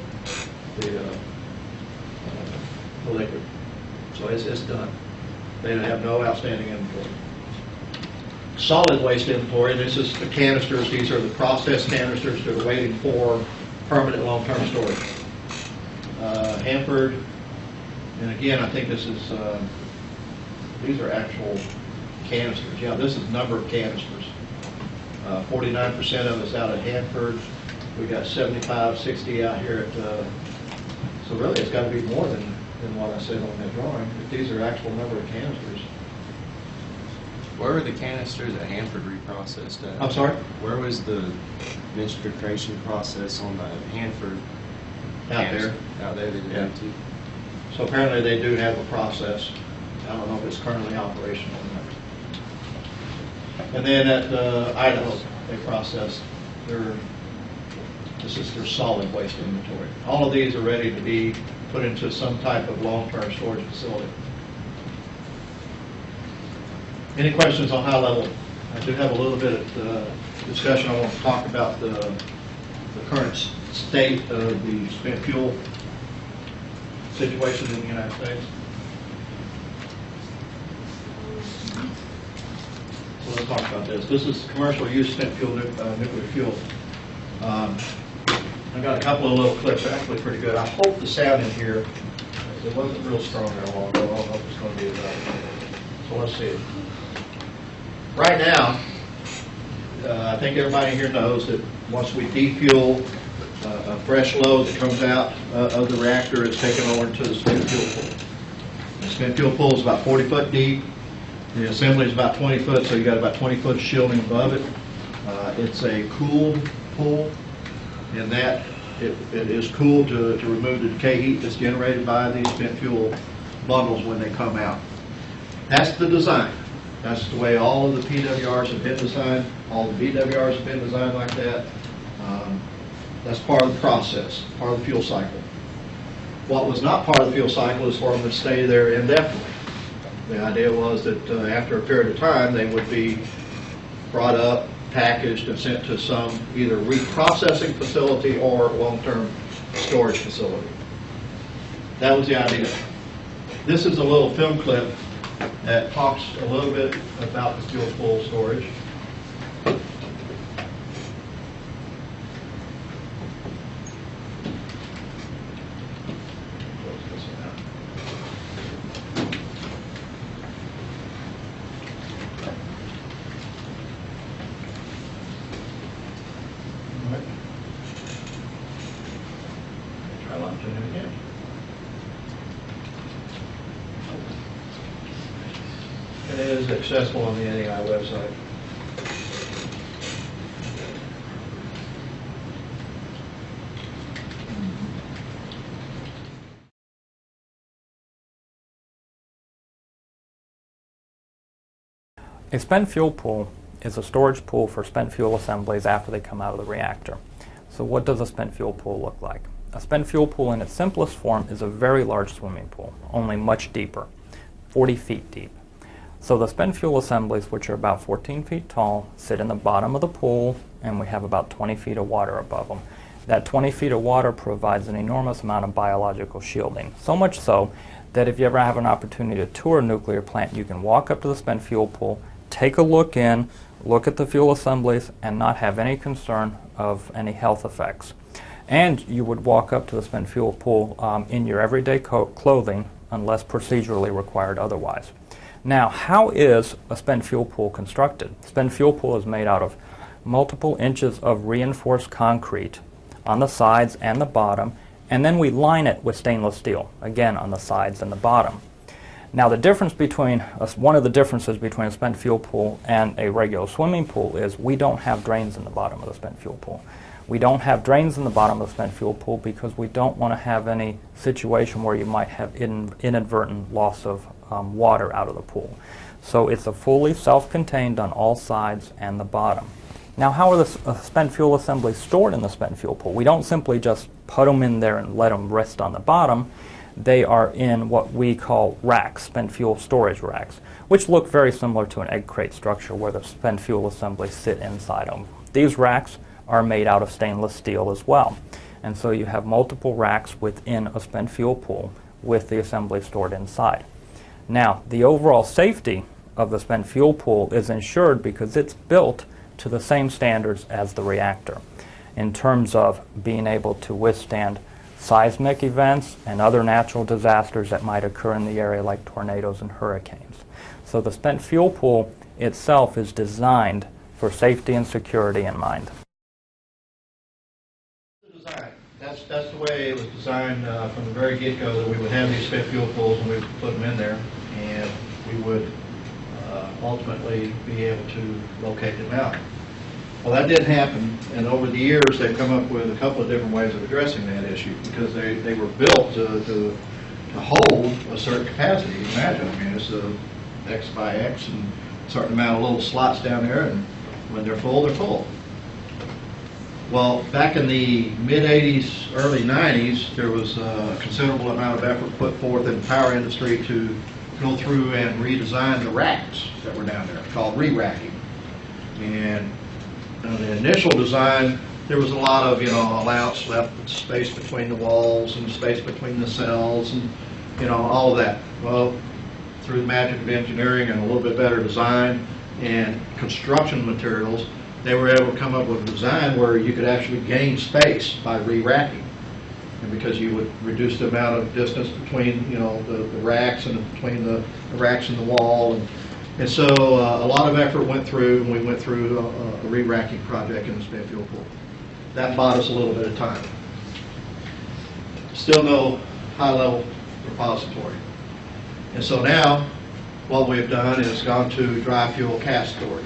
liquid. So it's done. They have no outstanding inventory. Solid waste inventory, this is the canisters. These are the process canisters that are waiting for permanent long-term storage. Hanford, and again, I think this is, these are actual canisters. Yeah, this is number of canisters. 49% of us out at Hanford. We got 75, 60 out here at, so really it's got to be more than what I said on that drawing. But these are actual number of canisters. Where were the canisters at Hanford reprocessed at? I'm sorry? Where was the vitrification process on the Hanford? Out there. Out there they did Yeah. that too. So apparently they do have a process. I don't know if it's currently operational or not. And then at Idaho, they process this is their solid waste inventory. All of these are ready to be put into some type of long-term storage facility. Any questions on high level? I do have a little bit of discussion. I want to talk about the current state of the spent fuel situation in the United States. So let's talk about this. This is commercial use spent fuel, nuclear fuel. I got a couple of little clips, they're actually pretty good. I hope the sound in here, it wasn't real strong there a while ago. I don't know if it's going to be about. So let's see. Right now, I think everybody here knows that once we defuel, a fresh load that comes out of the reactor is taken over to the spent fuel pool. The spent fuel pool is about 40 foot deep. The assembly is about 20 foot, so you got about 20 foot shielding above it. It's a cooled pool, in that it is cooled to remove the decay heat that's generated by these spent fuel bundles when they come out. That's the design. That's the way all of the PWRs have been designed. All the BWRs have been designed like that. That's part of the process, part of the fuel cycle. What was not part of the fuel cycle is for them to stay there indefinitely. The idea was that after a period of time, they would be brought up, packaged, and sent to some either reprocessing facility or long-term storage facility. That was the idea. This is a little film clip that talks a little bit about the fuel pool storage. Try launching it again. It is accessible on the NEI website. A spent fuel pool is a storage pool for spent fuel assemblies after they come out of the reactor. So what does a spent fuel pool look like? A spent fuel pool in its simplest form is a very large swimming pool, only much deeper, 40 feet deep. So the spent fuel assemblies, which are about 14 feet tall, sit in the bottom of the pool, and we have about 20 feet of water above them. That 20 feet of water provides an enormous amount of biological shielding, so much so that if you ever have an opportunity to tour a nuclear plant, you can walk up to the spent fuel pool, take a look in, look at the fuel assemblies, and not have any concern of any health effects. And you would walk up to the spent fuel pool in your everyday clothing unless procedurally required otherwise. Now, how is a spent fuel pool constructed? Spent fuel pool is made out of multiple inches of reinforced concrete on the sides and the bottom, and then we line it with stainless steel, again on the sides and the bottom. Now, the difference between one of the differences between a spent fuel pool and a regular swimming pool is we don't have drains in the bottom of the spent fuel pool. We don't have drains in the bottom of the spent fuel pool because we don't want to have any situation where you might have inadvertent loss of water out of the pool. So it's a fully self-contained on all sides and the bottom. Now, how are the spent fuel assemblies stored in the spent fuel pool? We don't simply just put them in there and let them rest on the bottom. They are in what we call racks, spent fuel storage racks, which look very similar to an egg crate structure where the spent fuel assemblies sit inside them. These racks are made out of stainless steel as well. And so you have multiple racks within a spent fuel pool with the assembly stored inside. Now, the overall safety of the spent fuel pool is ensured because it's built to the same standards as the reactor in terms of being able to withstand seismic events and other natural disasters that might occur in the area like tornadoes and hurricanes. So the spent fuel pool itself is designed for safety and security in mind. That's the way it was designed from the very get-go, that we would have these spent fuel pools and we would put them in there, and we would ultimately be able to locate them out. Well, that didn't happen, and over the years they've come up with a couple of different ways of addressing that issue because they were built to hold a certain capacity. You can imagine, I mean, it's X by X and a certain amount of little slots down there, and when they're full, they're full. Well, back in the mid-'80s, early '90s, there was a considerable amount of effort put forth in the power industry to go through and redesign the racks that were down there, called re-racking. And the initial design, there was a lot of, allowance left, space between the walls and space between the cells and, all of that. Well, through the magic of engineering and a little bit better design and construction materials, they were able to come up with a design where you could actually gain space by re-racking. And because you would reduce the amount of distance between, the racks and between the racks and the wall. And so a lot of effort went through, and we went through a re-racking project in the spent fuel pool. That bought us a little bit of time. Still no high-level repository. And so now, what we've done is gone to dry fuel cask storage.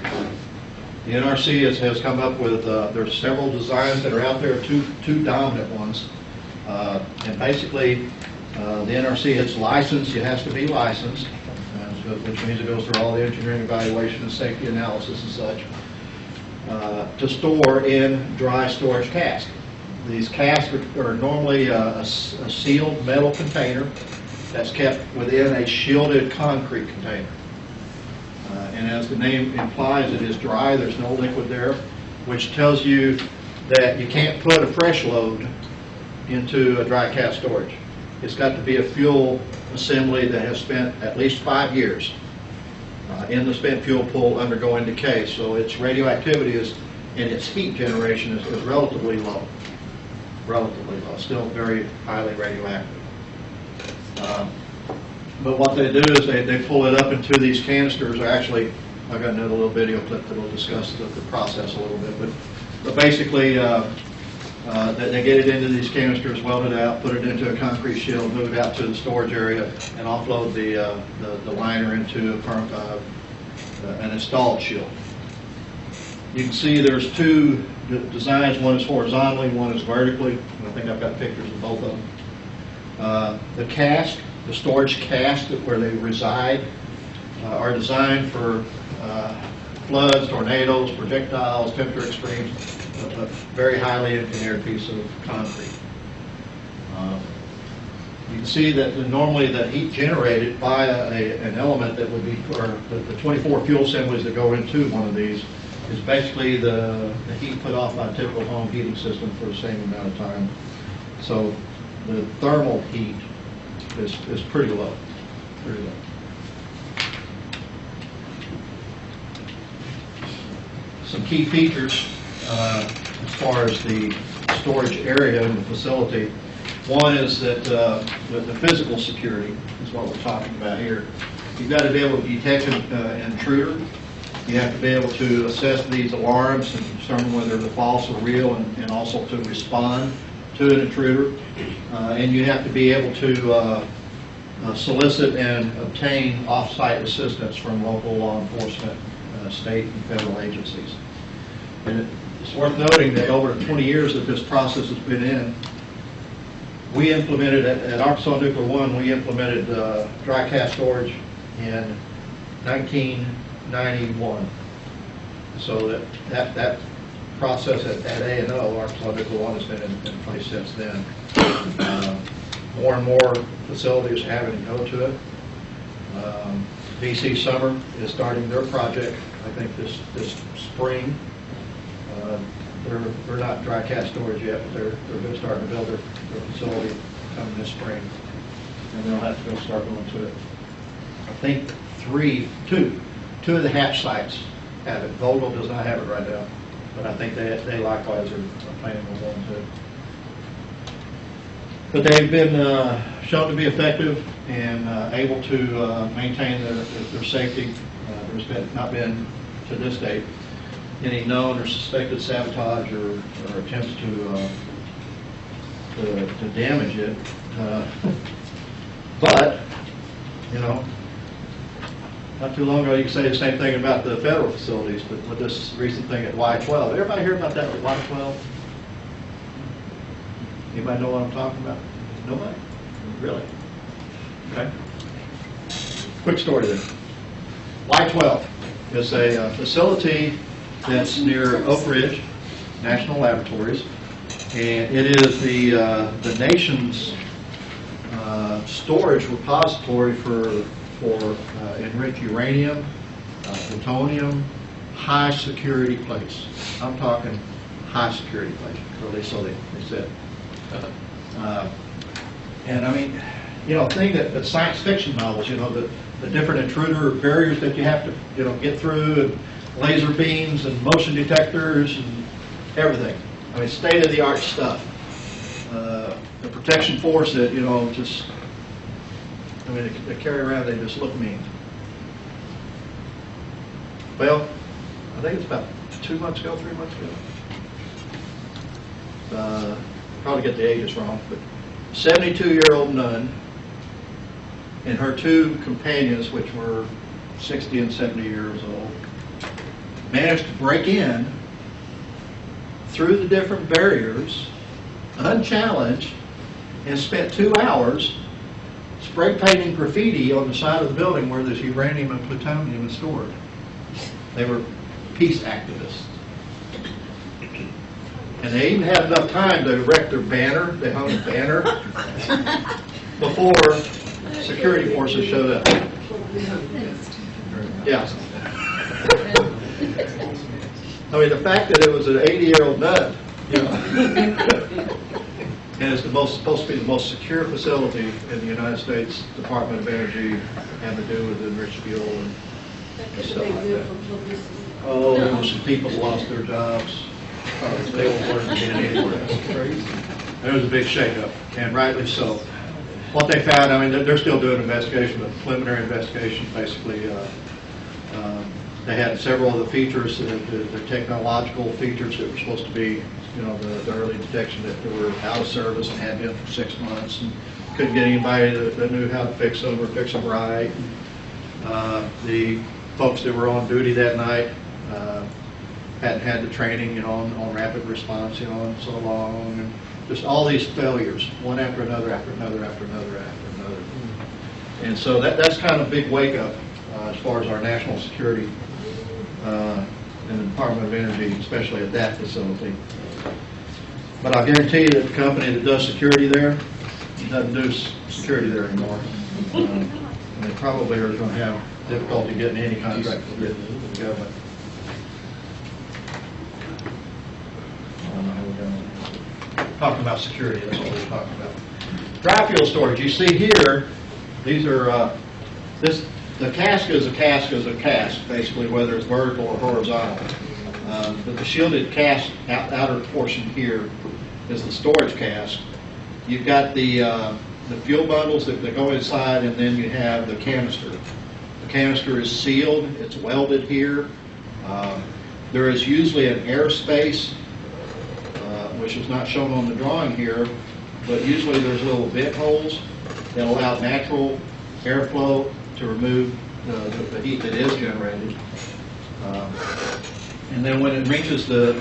The NRC has come up with, there's several designs that are out there, two dominant ones. And basically, the NRC has licensed, it has to be licensed, which means it goes through all the engineering evaluation and safety analysis and such, to store in dry storage casks. These casks are normally a sealed metal container that's kept within a shielded concrete container. And as the name implies, it is dry, there's no liquid there, which tells you that you can't put a fresh load into a dry cask storage. It's got to be a fuel assembly that has spent at least 5 years in the spent fuel pool undergoing decay. So its radioactivity and its heat generation is relatively low. Relatively low, still very highly radioactive. But what they do is they pull it up into these canisters. Actually, I've got another little video clip that will discuss the process a little bit. But basically, they get it into these canisters, weld it out, put it into a concrete shield, move it out to the storage area, and offload the liner into an installed shield. You can see there's two designs. One is horizontally, one is vertically. I think I've got pictures of both of them. The cask, the storage cask where they reside, are designed for floods, tornadoes, projectiles, temperature extremes. A very highly engineered piece of concrete. You can see that normally the heat generated by an element that would be, or the 24 fuel assemblies that go into one of these, is basically the heat put off by a typical home heating system for the same amount of time. So the thermal heat is pretty low, pretty low. Some key features as far as the storage area in the facility. One is that the physical security is what we're talking about here. You've got to be able to detect an intruder. You have to be able to assess these alarms and determine whether they're false or real, and also to respond to an intruder. And you have to be able to solicit and obtain off-site assistance from local law enforcement, state and federal agencies. And it's worth noting that over 20 years that this process has been in, we implemented at Arkansas Nuclear One, we implemented dry cask storage in 1991. So that process at A&O, Arkansas Nuclear One, has been in place since then. More and more facilities are having to go to it. DC Summer is starting their project, I think this spring. They're not dry cask storage yet, but they're starting to build their facility coming this spring, and they'll have to go start going to it. I think two of the hatch sites have it. Vogel does not have it right now, but I think they likewise are planning on going to it. But they've been shown to be effective and able to maintain their safety. There's not been, to this date, any known or suspected sabotage or attempts to damage it. But, you know, not too long ago you could say the same thing about the federal facilities, but with this recent thing at Y-12. Everybody hear about that at Y-12? Anybody know what I'm talking about? Nobody? Really? Okay. Quick story there. Y-12 is a facility that's near Oak Ridge National Laboratories, and it is the nation's storage repository for enriched uranium, plutonium, high security place. I'm talking high security place, or at least so they said. And I mean, you know, thing that science fiction novels, you know, the different intruder barriers that you have to, you know, get through, and laser beams and motion detectors and everything. I mean, state-of-the-art stuff. The protection force that, you know, just, I mean, they carry around, they just look mean. Well, I think it's about 3 months ago. Probably get the ages wrong, but 72-year-old nun and her two companions, which were 60 and 70 years old, managed to break in through the different barriers, unchallenged, and spent 2 hours spray painting graffiti on the side of the building where there's uranium and plutonium is stored. They were peace activists. And they even had enough time to erect their banner. They hung a banner before security forces showed up. Yeah. I mean, the fact that it was an 80-year-old nun, you know, and it's supposed to be the most secure facility in the United States Department of Energy, had to do with enriched fuel and stuff like that. Oh, you know, some people lost their jobs. They weren't getting anywhere. There was a big shakeup, and rightly so. What they found, I mean, they're still doing an investigation, a preliminary investigation. Basically, they had several of the features, the technological features that were supposed to be, you know, the early detection, that they were out of service and had been for 6 months, and couldn't get anybody that knew how to fix them or fix them right. The folks that were on duty that night hadn't had the training, you know, on rapid response, you know, and so long, and just all these failures, one after another, after another, after another, after another. And so that's kind of a big wake up as far as our national security in the Department of Energy, especially at that facility. But I'll guarantee you that the company that does security there doesn't do security there anymore. And they probably are going to have difficulty getting any contract with the government. I don't know how we're going. Talking about security, that's what we're talking about. Dry fuel storage. You see here, these are the cask is a cask, basically, whether it's vertical or horizontal. But the shielded cask outer portion here is the storage cask. You've got the fuel bundles that go inside, and then you have the canister. The canister is sealed. It's welded here. There is usually an air space, which is not shown on the drawing here, but usually there's little vent holes that allow natural airflow to remove the heat that is generated. And then when it reaches the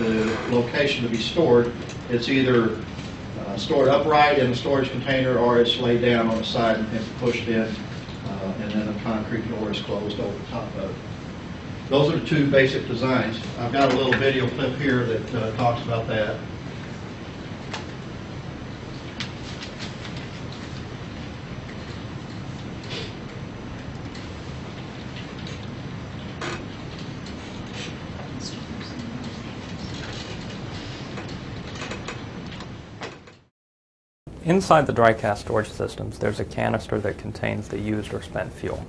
location to be stored, it's either stored upright in a storage container, or it's laid down on the side and pushed in, and then a concrete door is closed over the top of it. Those are the two basic designs. I've got a little video clip here that talks about that. Inside the dry cask storage systems, there's a canister that contains the used or spent fuel.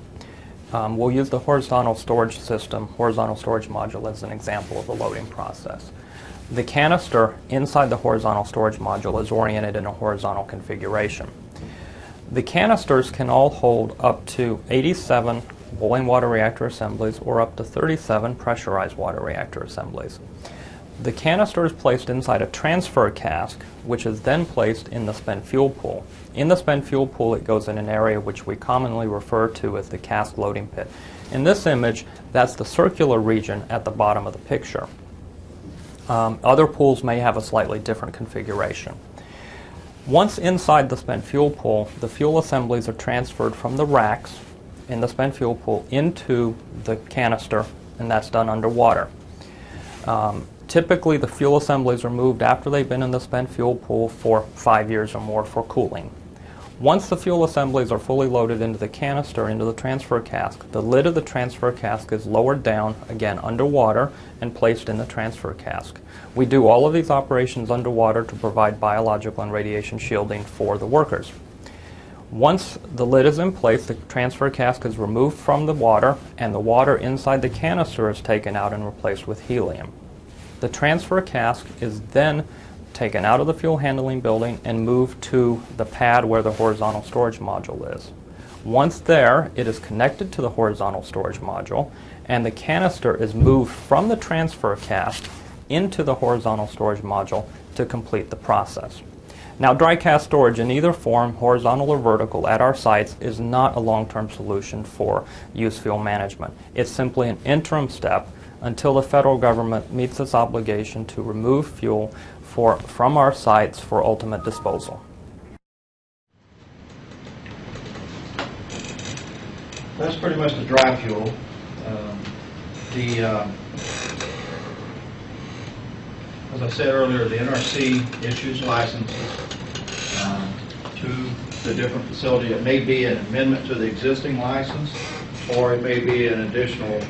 We'll use the horizontal storage system, horizontal storage module, as an example of the loading process. The canister inside the horizontal storage module is oriented in a horizontal configuration. The canisters can all hold up to 87 boiling water reactor assemblies or up to 37 pressurized water reactor assemblies. The canister is placed inside a transfer cask, which is then placed in the spent fuel pool. In the spent fuel pool, it goes in an area which we commonly refer to as the cask loading pit. In this image, that's the circular region at the bottom of the picture. Other pools may have a slightly different configuration. Once inside the spent fuel pool, the fuel assemblies are transferred from the racks in the spent fuel pool into the canister, and that's done underwater. Typically, the fuel assemblies are moved after they've been in the spent fuel pool for 5 years or more for cooling. Once the fuel assemblies are fully loaded into the canister, into the transfer cask, the lid of the transfer cask is lowered down, again underwater, and placed in the transfer cask. We do all of these operations underwater to provide biological and radiation shielding for the workers. Once the lid is in place, the transfer cask is removed from the water, and the water inside the canister is taken out and replaced with helium. The transfer cask is then taken out of the fuel handling building and moved to the pad where the horizontal storage module is. Once there, it is connected to the horizontal storage module, and the canister is moved from the transfer cask into the horizontal storage module to complete the process. Now, dry cask storage in either form, horizontal or vertical, at our sites is not a long-term solution for used fuel management. It's simply an interim step until the federal government meets its obligation to remove fuel from our sites for ultimate disposal. That's pretty much the dry fuel. As I said earlier, the NRC issues licenses to the different facility. It may be an amendment to the existing license, or it may be an additional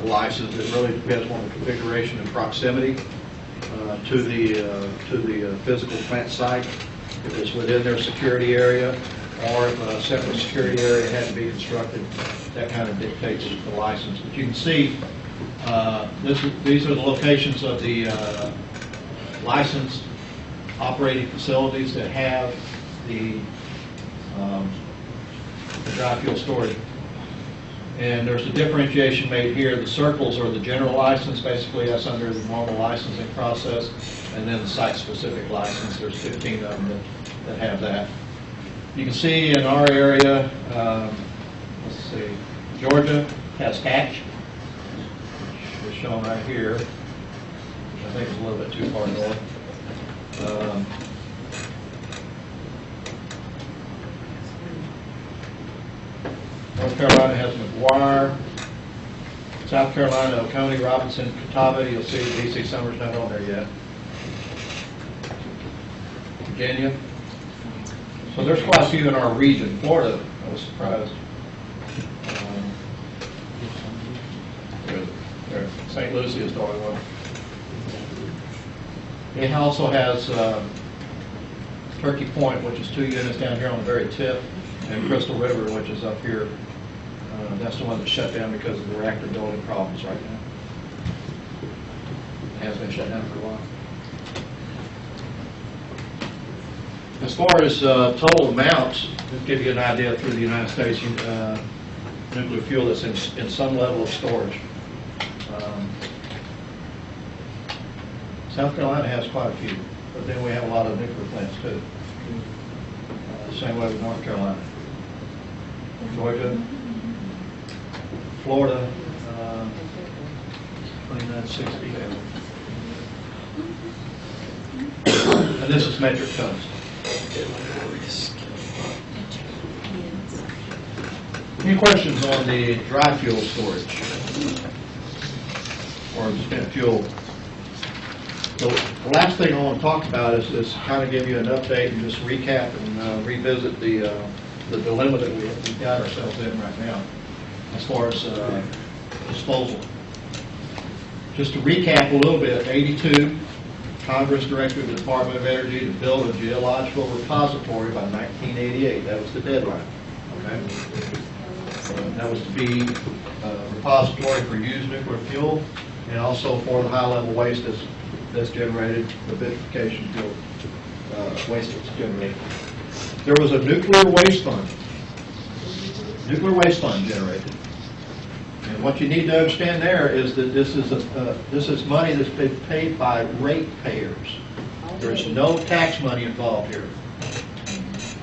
license. It really depends on the configuration and proximity to the physical plant site. If it's within their security area, or if a separate security area had to be constructed, that kind of dictates the license. But you can see these are the locations of the licensed operating facilities that have the dry fuel storage. And there's a differentiation made here. The circles are the general license. Basically, that's under the normal licensing process. And then the site-specific license, there's 15 of them that have that. You can see in our area, let's see, Georgia has Hatch, which is shown right here, which I think is a little bit too far north. North Carolina has McGuire. South Carolina, Oconee, Robinson, Catawba. You'll see D.C. Summer's not on there yet. Virginia, So there's quite a few in our region. Florida, I was surprised. St. Lucie is the only one. It also has Turkey Point, which is 2 units down here on the very tip, and Crystal River, which is up here. That's the one that's shut down because of the reactor building problems right now. It has been shut down for a while. As far as total amounts, to give you an idea through the United States, nuclear fuel that's in some level of storage. South Carolina has quite a few, but then we have a lot of nuclear plants too. Same way with North Carolina. Georgia, Florida, 2960. And this is metric tons. Any questions on the dry fuel storage or spent fuel? The last thing I want to talk about is kind of give you an update and just recap and revisit the dilemma that we've got ourselves in right now as far as disposal. Just to recap a little bit, 82, Congress directed the Department of Energy to build a geological repository by 1988. That was the deadline. Okay? That was to be a repository for used nuclear fuel and also for the high-level waste that's generated, the vitrification fuel waste that's generated. There was a nuclear waste fund generated. And what you need to understand there is that this is money that's been paid by ratepayers. There's no tax money involved here.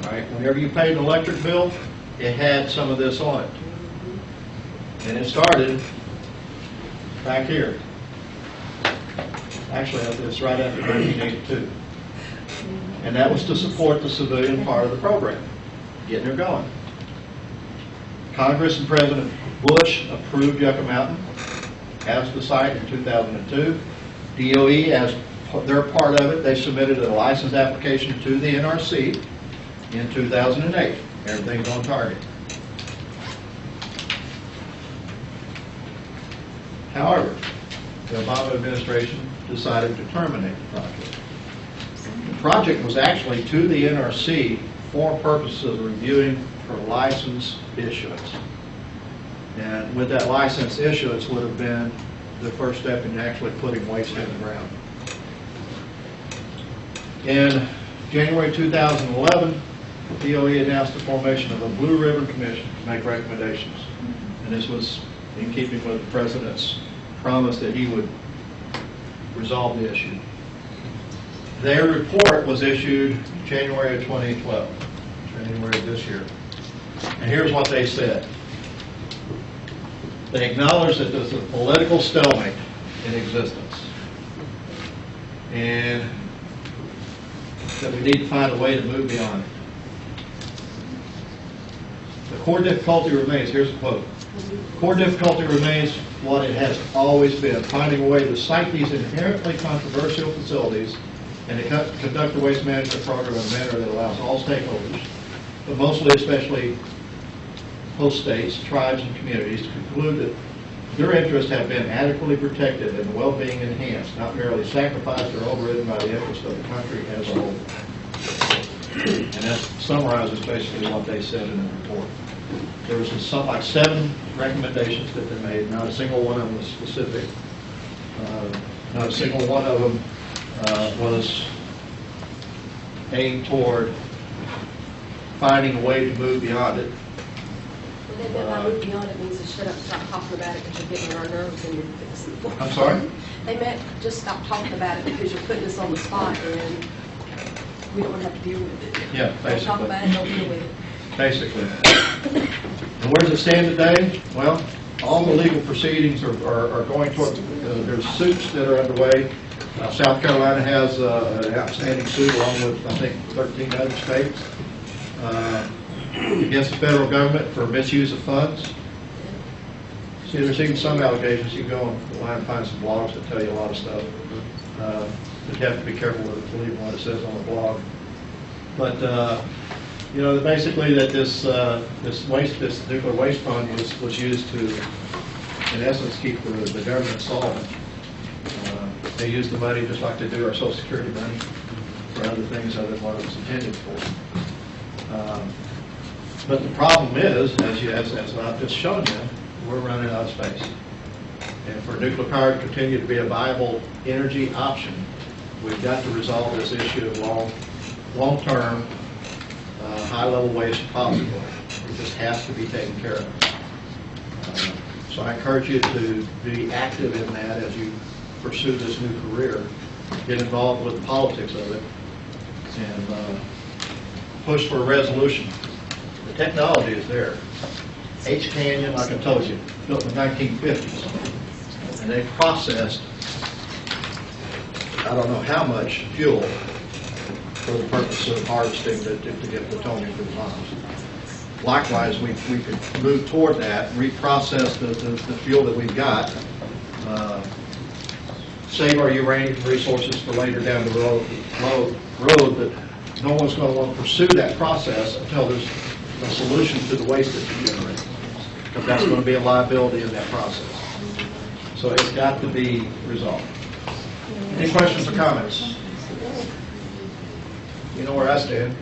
All right. Whenever you paid an electric bill, it had some of this on it, and it started back here. Actually, it's right after 1982, and that was to support the civilian part of the program, getting her going. Congress and President Bush approved Yucca Mountain as the site in 2002. DOE, as their part of it, they submitted a license application to the NRC in 2008. Everything's on target. However, the Obama administration decided to terminate the project. The project was actually to the NRC for purposes of reviewing for license issuance. And with that license issuance would have been the first step in actually putting waste in the ground. In January 2011, DOE announced the formation of a Blue Ribbon Commission to make recommendations. And this was in keeping with the President's promise that he would resolve the issue. Their report was issued January of 2012, January of this year. And here's what they said. They acknowledge that there's a political stalemate in existence and that we need to find a way to move beyond it. The core difficulty remains, here's a quote, core difficulty remains what it has always been, finding a way to site these inherently controversial facilities and to conduct the waste management program in a manner that allows all stakeholders, but mostly especially host states, tribes, and communities to conclude that their interests have been adequately protected and well-being enhanced, not merely sacrificed or overridden by the interests of the country as a whole. And that summarizes basically what they said in the report. There was something like 7 recommendations that they made. Not a single one of them was specific. Not a single one of them was aimed toward finding a way to move beyond it. When they meant by move beyond, it means to shut up and stop talking about it because you're getting on our nerves and you're fixing it. I'm sorry? They meant just stop talking about it because you're putting us on the spot and we don't want to have to deal with it. Yeah, Don't talk basically. about it, don't deal with it. Basically. And where does it stand today? Well, all the legal proceedings are going toward, there's suits that are underway. South Carolina has an outstanding suit along with, I think, 13 other states against the federal government for misuse of funds. See, there's even some allegations. You can go online and find some blogs that tell you a lot of stuff. But you have to be careful with believing what it says on the blog. But You know, basically that this nuclear waste fund was used to, in essence, keep the government solvent. They use the money just like they do our Social Security money for other things other than what it was intended for. But the problem is, as I've just shown you, we're running out of space. And for nuclear power to continue to be a viable energy option, we've got to resolve this issue of long-term, high-level waste repository. It just has to be taken care of. So I encourage you to be active in that as you pursue this new career. Get involved with the politics of it and push for a resolution. The technology is there. H Canyon, like I told you, built in the 1950s, and they processed I don't know how much fuel for the purpose of harvesting to get plutonium from bombs. Likewise, we could move toward that, reprocess the fuel that we've got, save our uranium resources for later down the road, but no one's going to want to pursue that process until there's a solution to the waste that you generate, because that's going to be a liability in that process. So it's got to be resolved. Any questions or comments? You know where I stand.